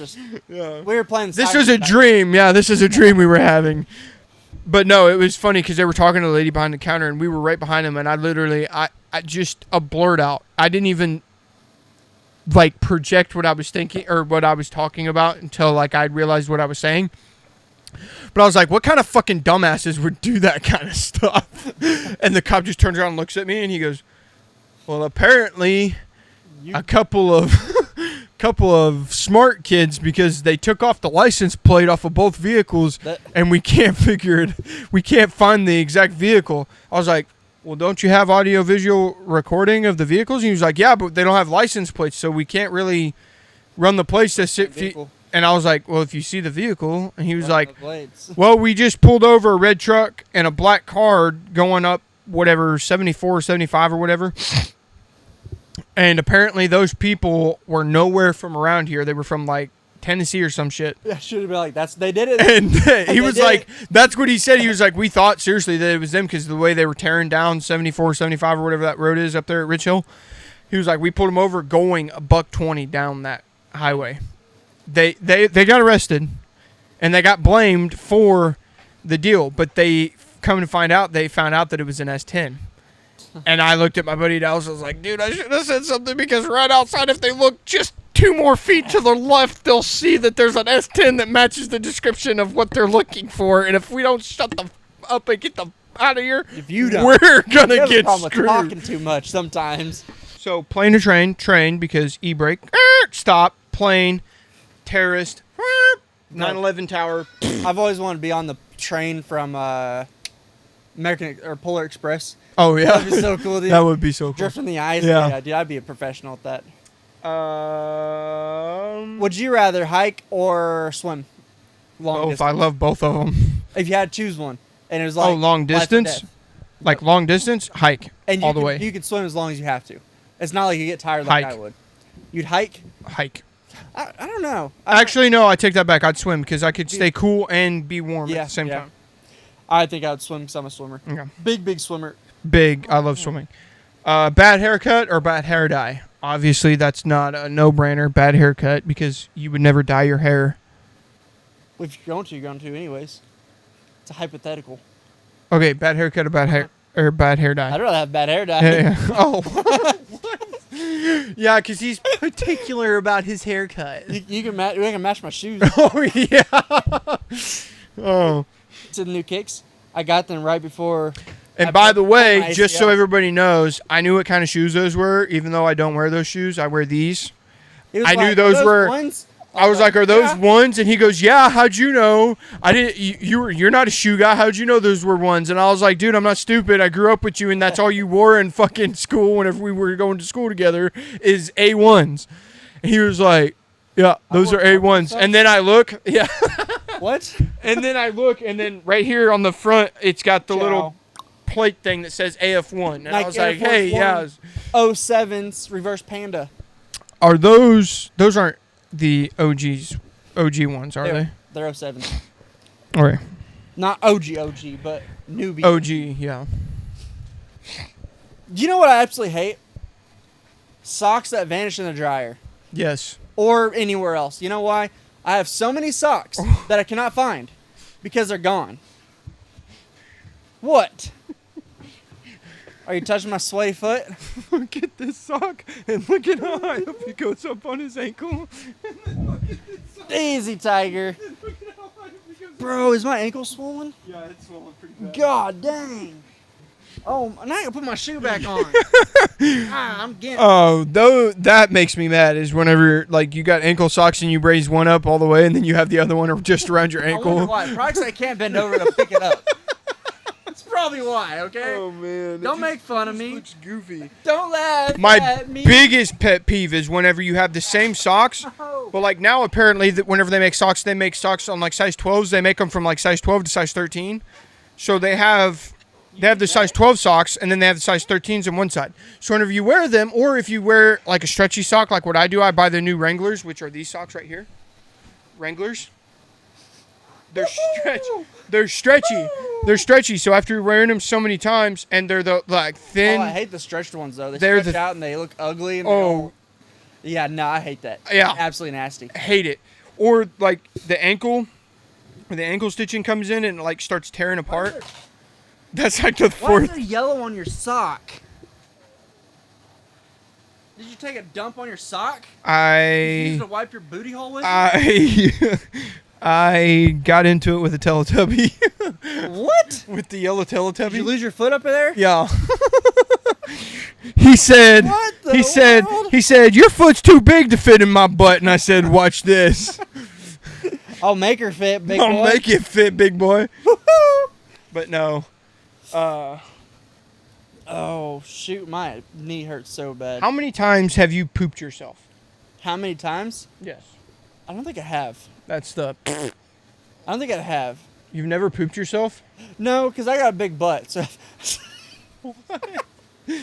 were playing. This was a dream. Yeah, this is a dream we were having. But no, it was funny because they were talking to the lady behind the counter, and we were right behind them, and I just a blurt out. I didn't even like project what I was thinking or what I was talking about until like I realized what I was saying. But I was like, what kind of fucking dumbasses would do that kind of stuff? And the cop just turns around and looks at me, and he goes, well, apparently a couple of smart kids, because they took off the license plate off of both vehicles, and we can't find the exact vehicle. I was like, well, don't you have audio visual recording of the vehicles? And he was like, yeah, but they don't have license plates, so we can't really run the plates to sit. And I was like, well, if you see the vehicle, and he was like, well, we just pulled over a red truck and a black car going up whatever 74, 75 or whatever. And apparently those people were nowhere from around here. They were from like Tennessee or some shit. Yeah, should have been like, they did it. And he was like, that's what he said. He was like, we thought seriously that it was them because of the way they were tearing down 74, 75 or whatever that road is up there at Rich Hill. He was like, we pulled them over going $120 down that highway. They got arrested and they got blamed for the deal, but they found out that it was an S10. And I looked at my buddy Dallas. I was like, dude, I should have said something because right outside, if they look just 2 more feet to the left, they'll see that there's an S10 that matches the description of what they're looking for. And if we don't shut the up and get the out of here, If you don't, we're gonna you have a get problem with screwed. talking too much sometimes. So plane to train because e-brake, stop, plane, terrorist, 9/11 tower. I've always wanted to be on the train from American or Polar Express. Oh yeah, That'd be so cool, dude. That would be so cool. Drift in the ice. Yeah. Yeah, dude, I'd be a professional at that. Um, Would you rather hike or swim? Long both. I love both of them. If you had to choose one, and it was like long life or distance, death. like long distance, hike And all the way. You can swim as long as you have to. It's not like you get tired like Hike. I would. You'd hike? Hike. I don't know. Actually, no, I take that back. I'd swim because I could stay cool and be warm at the same time. I think I would swim because I'm a swimmer. Okay. Big swimmer. Big. I love swimming. Bad haircut or bad hair dye? Obviously, that's not a no-brainer. Bad haircut because you would never dye your hair. If you're going to anyways. It's a hypothetical. Okay, bad haircut or bad hair dye. I'd rather have bad hair dye. Yeah. Oh. Yeah, because he's particular about his haircut. You can match my shoes Oh yeah. Oh. to the new kicks. I got them right before. And by the way, my just so ACL. everybody knows, I knew what kind of shoes those were, even though I don't wear those shoes. I wear these. It was I knew like, those "Are were- ones?" I was like, "Are those yeah. ones?" And he goes, "Yeah." How'd you know? I didn't. You're not a shoe guy. How'd you know those were ones? And I was like, "Dude, I'm not stupid. I grew up with you, and that's all you wore in fucking school whenever we were going to school together is A1s." And he was like, "Yeah, those are A1s." And then I look, yeah. What? And then I look, and then right here on the front, it's got the Ciao. little plate thing that says AF1. And I Nike was Air like, Force "Hey, yeah." 07's reverse panda. Are those aren't the OG ones, are they? They're 07s. Okay. Not OG, but newbie. OG, yeah. Do you know what I absolutely hate? Socks that vanish in the dryer. Yes. Or anywhere else. You know why? I have so many socks that I cannot find because they're gone. What? Are you touching my sweaty foot? Look at this sock and look at how high up it goes up on his ankle. Easy, Tiger. Bro, is my ankle swollen? Yeah, it's swollen pretty bad. God dang. Oh, now I gotta put my shoe back on. I'm getting. Oh, though that makes me mad is whenever like you got ankle socks and you raise one up all the way and then you have the other one just around your I wonder ankle. why. Probably 'cause I can't bend over to pick it up. That's probably why, okay? Oh man. Don't make fun of me. Looks goofy. Don't laugh My at me. biggest pet peeve is whenever you have the same socks. Oh. But like now apparently that whenever they make socks on like size 12s. They make them from like size 12 to size 13. So they have the size 12 socks and then they have the size 13s on one side. So whenever you wear them, or if you wear like a stretchy sock like what I do, I buy the new Wranglers, which are these socks right here. Wranglers. They're stretchy. They're stretchy. So after you're wearing them so many times and they're the like thin. Oh, I hate the stretched ones though. They They're stretch the- out and they look ugly. And Oh. Yeah, no, I hate that. Yeah. Absolutely nasty. Hate it. Or like the ankle stitching comes in and it like starts tearing apart. That's like the Why is fourth. there yellow on your sock? Did you take a dump on your sock? Did you use it to wipe your booty hole with? I got into it with a Teletubby. What? With the yellow Did you Teletubby. lose your foot up there? Yeah. He said. What the world? He said your foot's too big to fit in my butt, and I said, watch this. I'll make her fit, big boy. I'll make it fit, big boy. But no. Oh shoot, my knee hurts so bad. How many times have you pooped yourself? How many times? Yes. I don't think I have. That's the. I don't think I have. You've never pooped yourself? No, because I got a big butt. So,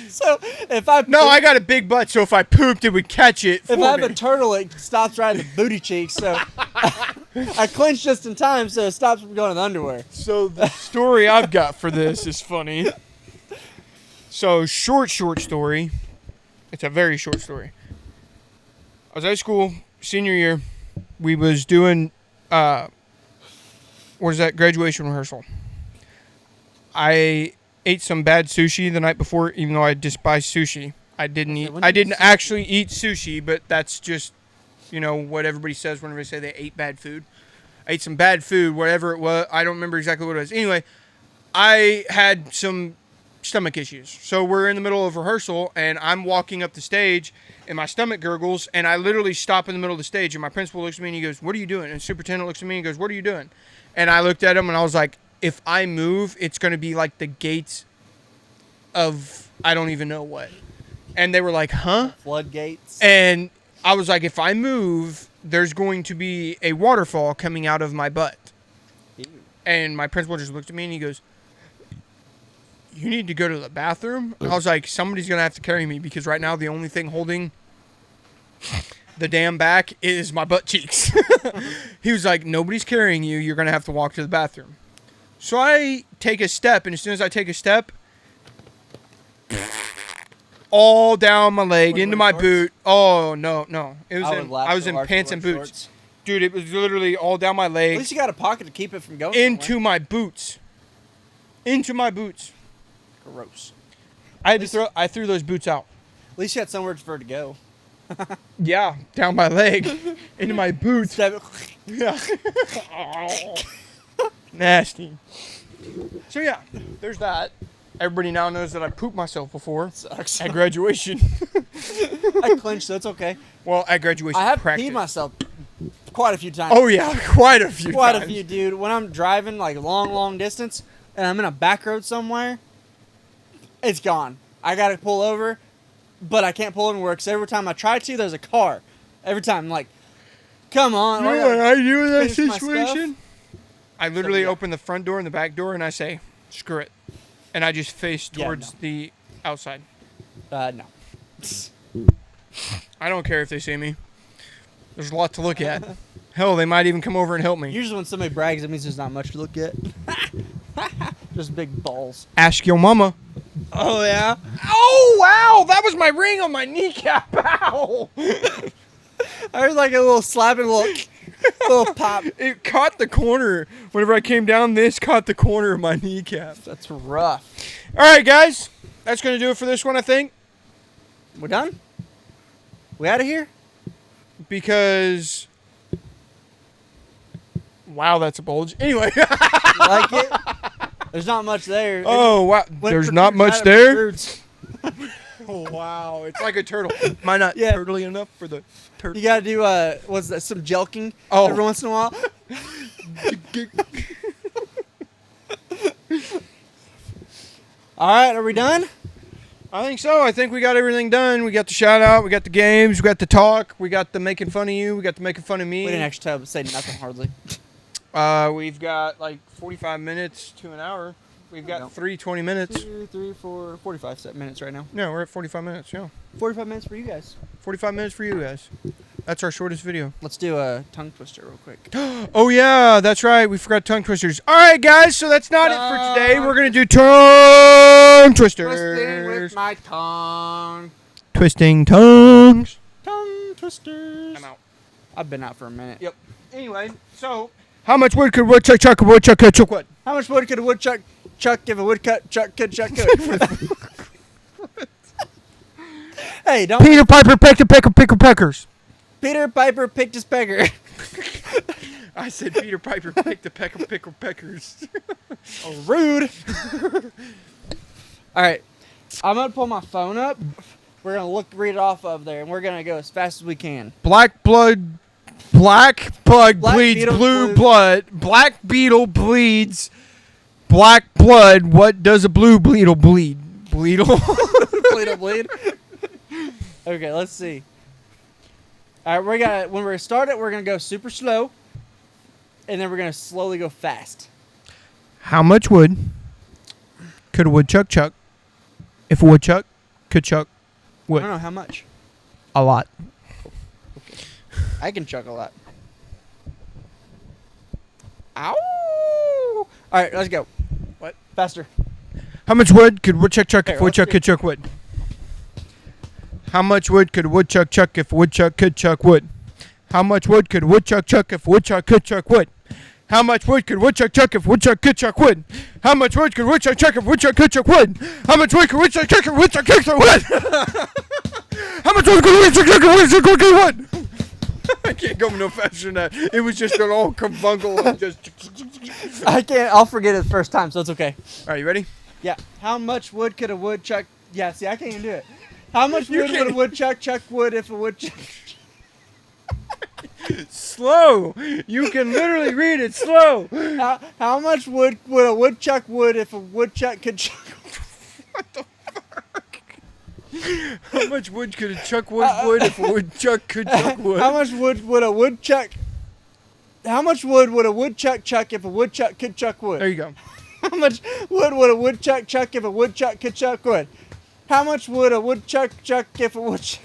so if I No, I got a big butt, so if I pooped, it would catch it. if for I have me. a turtle, it stops right in the booty cheeks. So I clench just in time, so it stops from going in the underwear. So the story I've got for this is funny. So short story. It's a very short story. I was at school, senior year. We was doing, graduation rehearsal. I ate some bad sushi the night before, even though I despise sushi. I didn't when did you eat sushi? actually eat sushi, but that's just You know, what everybody says whenever they say they ate bad food. I ate some bad food, whatever it was. I don't remember exactly what it was. Anyway, I had some stomach issues. So we're in the middle of rehearsal, and I'm walking up the stage, and my stomach gurgles, and I literally stop in the middle of the stage, and my principal looks at me, and he goes, "What are you doing?" And the superintendent looks at me and goes, "What are you doing?" And I looked at him, and I was like, if I move, it's going to be like the gates of I don't even know what. And they were like, huh? Floodgates. And I was like, if I move, there's going to be a waterfall coming out of my butt. Ew. And my principal just looked at me and he goes, "You need to go to the bathroom?" And I was like, somebody's going to have to carry me because right now the only thing holding the damn back is my butt cheeks. He was like, "Nobody's carrying you. You're going to have to walk to the bathroom." So I take a step, and as soon as I take a step, all down my leg, into my boot. Oh, no. It was I was in pants and boots. Shorts. Dude, it was literally all down my leg. At least you got a pocket to keep it from going into my boots. Into my boots. Gross. I threw those boots out. At least you had somewhere for it to go. Yeah, down my leg. Into my boots. Yeah. Nasty. So yeah, there's that. Everybody now knows that I pooped myself before. Sucks. At graduation. I clinched, so it's okay. Well, at graduation I have practice. peed myself quite a few times. Oh yeah, quite a few Quite times. a few, dude. When I'm driving like long distance and I'm in a back road somewhere, it's gone. I gotta pull over, but I can't pull over because every time I try to, there's a car. Every time, I'm like, come on. You know what I do in that finish my situation? I literally yeah. open the front door and the back door and I say, screw it. And I just face towards the outside. No. I don't care if they see me. There's a lot to look at. Hell, they might even come over and help me. Usually when somebody brags, it means there's not much to look at. Just big balls. Ask your mama. Oh, yeah? Oh, wow! That was my ring on my kneecap. Ow! I heard like a little slapping, little pop. It caught the corner. Whenever I came down, this caught the corner of my kneecap. That's rough. All right, guys. That's going to do it for this one, I think. We're done? We out of here? Because... Wow, that's a bulge. Anyway. Like it? There's not much there. Oh, wow. There's not much there? Oh, wow. It's like a turtle. Am I not turtly enough for the turtle? You gotta do, what's that, some jelking every once in a while? Alright, are we done? I think so. I think we got everything done. We got the shout out. We got the games. We got the talk. We got the making fun of you. We got the making fun of me. We didn't actually say nothing hardly. We've got like 45 minutes to an hour. We've got 20 minutes. 2, 3, 4, 45 minutes right now. No, we're at 45 minutes, yeah. 45 minutes for you guys. 45 minutes for you guys. That's our shortest video. Let's do a tongue twister real quick. Oh, yeah, that's right. We forgot tongue twisters. All right, guys, so that's not it for today. We're going to do tongue twisters. Twisting with my tongue. Twisting tongues. Tongue twisters. I'm out. I've been out for a minute. Yep. Anyway, so how much wood could woodchuck chuck wood? How much wood could a woodchuck chuck if a woodcut chuck could chuck could? Hey, don't. Peter Piper pecked a peck of pickle peckers. Peter Piper picked his pecker. I said Peter Piper pecked a peck of pickle peckers. Oh, rude. All right, I'm gonna pull my phone up. We're gonna read it off of there, and we're gonna go as fast as we can. Black bug bleeds blue blood. Black beetle bleeds black blood. What does a blue beetle bleed? Bleedle? Bleed. Okay, let's see. All right, when we start it, we're gonna go super slow, and then we're gonna slowly go fast. How much wood could a woodchuck chuck if a woodchuck could chuck wood? I don't know how much. A lot. Okay. I can chuck a lot. Ow! All right, let's go. What? Faster. How much wood could woodchuck chuck if Here, woodchuck could chuck wood? How much wood could a woodchuck chuck if a woodchuck could chuck wood? How much wood could a woodchuck chuck if a woodchuck could chuck wood? How much wood could a woodchuck chuck if a woodchuck could chuck wood? How much wood could a woodchuck chuck if a woodchuck could chuck wood? How much wood could a woodchuck chuck if a woodchuck could chuck wood? How much wood could a woodchuck chuck if a woodchuck could chuck wood? I can't go no faster than that. It was just an all carbuncle of just. I can't. I'll forget it the first time, so it's okay. All right, you ready? Yeah. How much wood could a woodchuck? Yeah. See, I can't even do it. How much You wood would a can't- woodchuck chuck wood if a woodchuck? Slow. You can literally read it slow. How much wood would a woodchuck wood if a woodchuck could chuck? What the fuck? How much wood could a chuck wood if a woodchuck could chuck wood? How much wood would a woodchuck? How much wood would a woodchuck chuck if a woodchuck could chuck wood? There you go. How much wood would a woodchuck chuck if a woodchuck could chuck wood? How much would a woodchuck chuck if a woodchuck?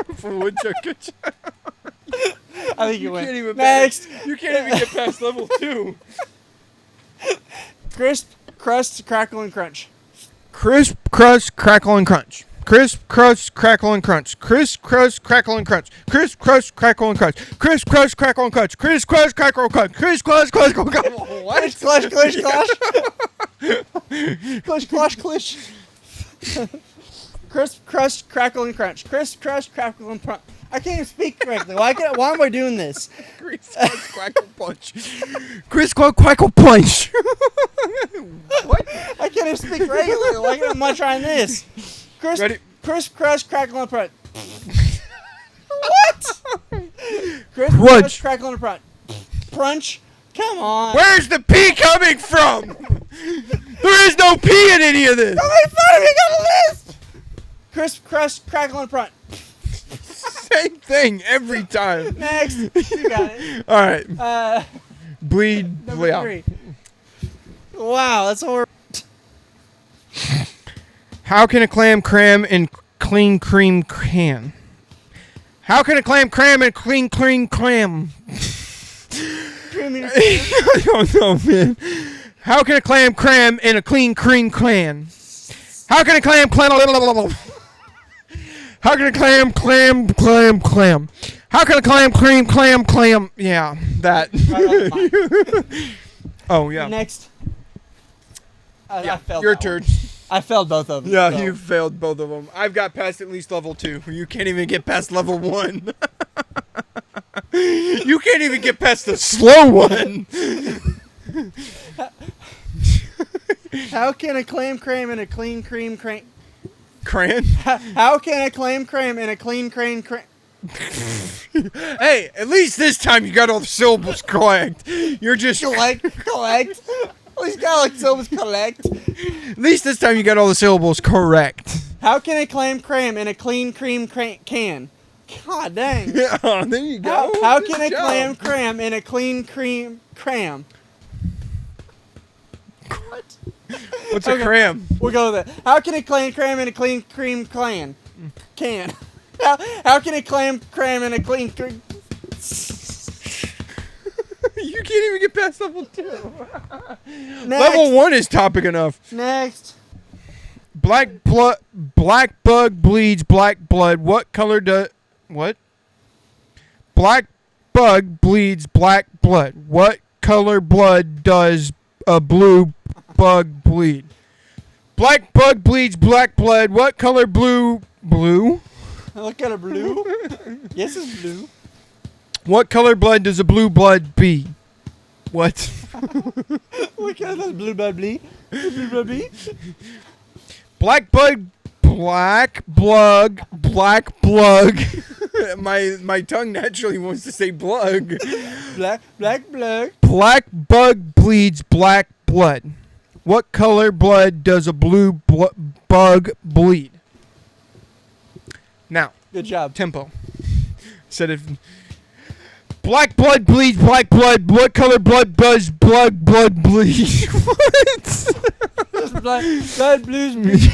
If a woodchuck could chuck. I think you Can't win. even Next. you can't even get past level 2. Crisp, crust, crackle, and crunch. Crisp, crust, crackle, and crunch. Crisp, crust, crackle, and crunch. Crisp, crust, crackle, and crunch. Crisp, crust, crackle, and crunch. Crisp, crust, crackle, and crunch. Crisp, crust, crackle, and crunch. Crisp, crust, crackle, and crunch. What? Clash, clash, clash. Clash, clash, clash. Crisp, crust, crackle, and crunch. Crisp, crust, crackle, and crunch. I can't even speak correctly. Why am I doing this? Crisp, crust, crackle, punch. Crisp, crust, crackle, punch. What? I can't even speak regularly. Why am I trying this? Crisp, Ready? crackle, and crunch. What? Crisp, Crunch. crust, crackle, and crunch. Crunch? Come on. Where's the P coming from? There is no P in any of this. Don't make fun of me. Got a list. Crisp, crust, crackle, and crunch. Same thing every time. Next. You got it. All right. Number Bleed out. 3. Wow, that's horrible. How can a clam cram in clean cream can? How can a clam cram in clean clam? I don't know, man. How can a clam cram in a clean cream can? How can a clam clam? How can a clam? How can a clam clam? Yeah, that. Oh yeah. Next. Yeah, I failed your that one. turn. I failed both of them. Yeah, so. you failed both of them. I've got past at least level 2. You can't even get past level 1. You can't even get past the slow one. How can a clam cram in a clean cream cran? Cran? How can a clam cram in a clean cran? Hey, at least this time you got all the syllables correct. You're just Collect. At least got like syllables collect. At least this time you got all the syllables correct. How can a clam cram in a clean cream can? God dang. Yeah, there you go. How Good can a job. clam cram in a clean cream cram? What? What's Okay. a cram? We'll go with it. How can a clam cram in a clean cream can? How can a clam cram in a clean cream? You can't even get past level 2. Next. Level 1 is topic enough. Next. Black bug bleeds black blood. What color does... What? Black bug bleeds black blood. What color blood does a blue bug bleed? Black bug bleeds black blood. What color blue... Blue? What kind of blue? Yes, it's blue. What color blood does a blue blood be? What? What kind of blue blood bleed? Blue blood bleed? Black blood. My tongue naturally wants to say blug. Black blood. Black bug bleeds black blood. What color blood does a blue bug bleed? Now, Good job. tempo. Said if black blood bleeds black blood, what color blood does blood bleed? What? Blood blues bleed.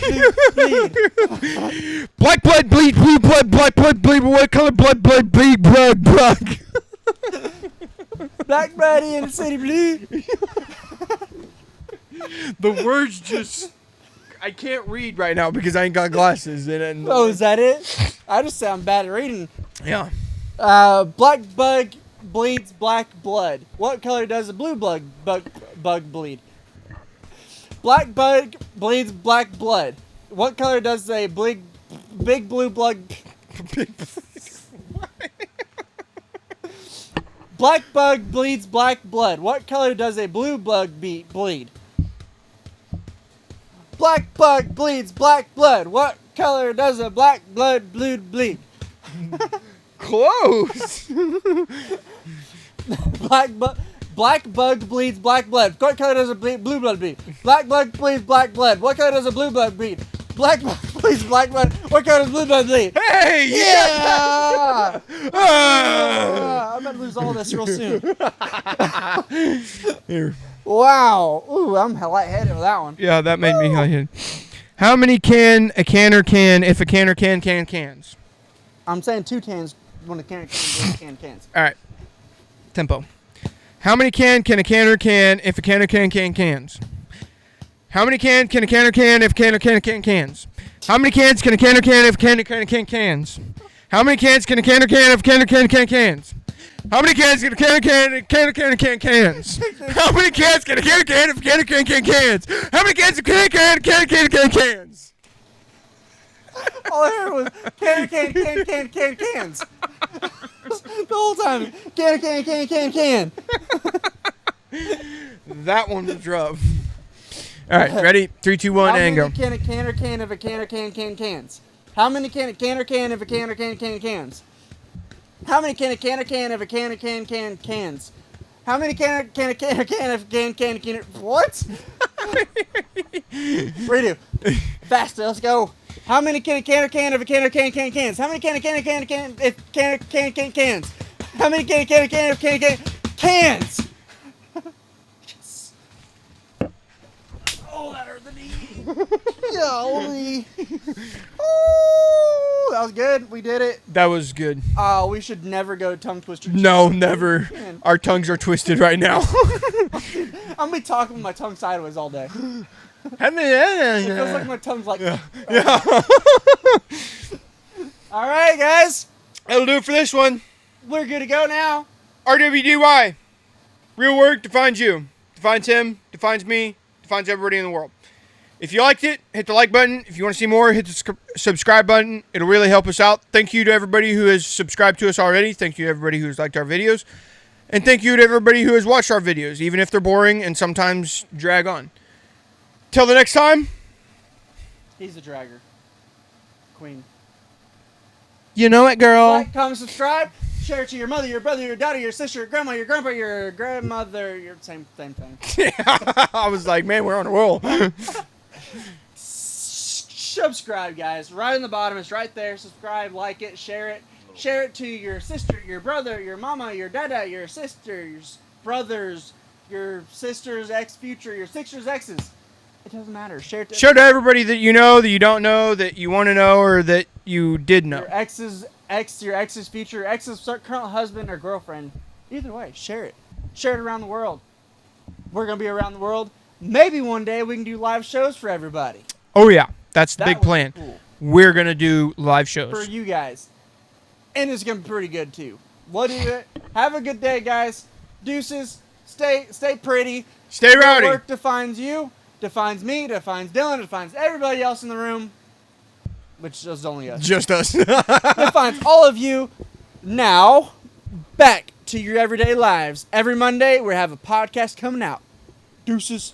Black blood bleeds blue blood, black blood bleed, what color blood bleed blood? Black body in the city blue. The words just... I can't read right now because I ain't got glasses. And Oh, is that it? I just sound bad at reading. yeah. Black bug bleeds black blood. What color does a blue bug bleed? Black bug bleeds black blood. What color does a big blue blood? Black bug bleeds black blood. What color does a blue bug bleed? Black bug bleeds black blood. What color does a black blood bleed? Close. Black bug bleeds black blood. What color does a blue blood bleed? Black bug bleeds black blood. What color does a blue blood bleed? Black bug bleeds black blood. What color does blue blood bleed? Hey! Yeah! I'm about to lose all this real soon. Here. Wow. Ooh, I'm lightheaded with that one. Yeah, that made me lightheaded. How many can a canner can if a canner cans? I'm saying 2 cans when a can cans. All right. Tempo. How many can a canner can if a canner cans? How many can a canner can if a canner cans? How many cans can a canner can if a canner cans? How many cans can a canner can if a canner cans? How many cans can a canner can if a canner cans? How many cans can a canner can if a canner cans? How many cans can a canner cans? All I heard was cans. The whole time. Can. That one was rough. All right, ready? 3, 2, 1, and go. How many can a canner can if a canner cans? How many can a canner can if a canner cans? How many can a canner can if a canner cans? How many can a canner can if a can? What? Redo. Faster, let's go. How many can a canner can if a canner cans? How many can a canner can if canner cans? How many can a canner can if canner cans? Yes. Oh, that hurt the knee. Golly. Oh, that was good. We did it. That was good. Oh, we should never go tongue twister. No, never. Our tongues are twisted right now. I'm gonna be talking with my tongue sideways all day. It It feels like my tongue's like. Yeah. All right, guys. That'll do it for this one. We're good to go now. RWDY. Real work defines you. Defines him. Defines me. Defines everybody in the world. If you liked it, hit the like button. If you want to see more, hit the subscribe button. It'll really help us out. Thank you to everybody who has subscribed to us already. Thank you to everybody who's liked our videos. And thank you to everybody who has watched our videos, even if they're boring and sometimes drag on. Till the next time. He's the dragger. Queen. You know it, girl. Like, comment, subscribe. Share it to your mother, your brother, your daughter, your sister, your grandma, your grandpa, your grandmother, your same thing. I was like, man, we're on a roll. Subscribe, guys. Right on the bottom. It's right there. Subscribe, like it, share it. Share it to your sister, your brother, your mama, your dada, your sister, your brothers, your sister's ex-future, your sister's exes. It doesn't matter. Share it to everybody that you know, that you don't know, that you want to know, or that you did know. your ex's ex, your ex's future, your ex's current husband or girlfriend. Either way, share it. Share it around the world. We're going to be around the world. Maybe one day we can do live shows for everybody. Oh, yeah. That's the big would be plan. cool. We're going to do live shows. For you guys. And it's going to be pretty good, too. We'll do it. Have a good day, guys. Deuces. Stay pretty. Stay rowdy. Your work defines you, defines me, defines Dylan, defines everybody else in the room, which is only us. Just us. Defines all of you. Now, back to your everyday lives. Every Monday, we have a podcast coming out. Deuces.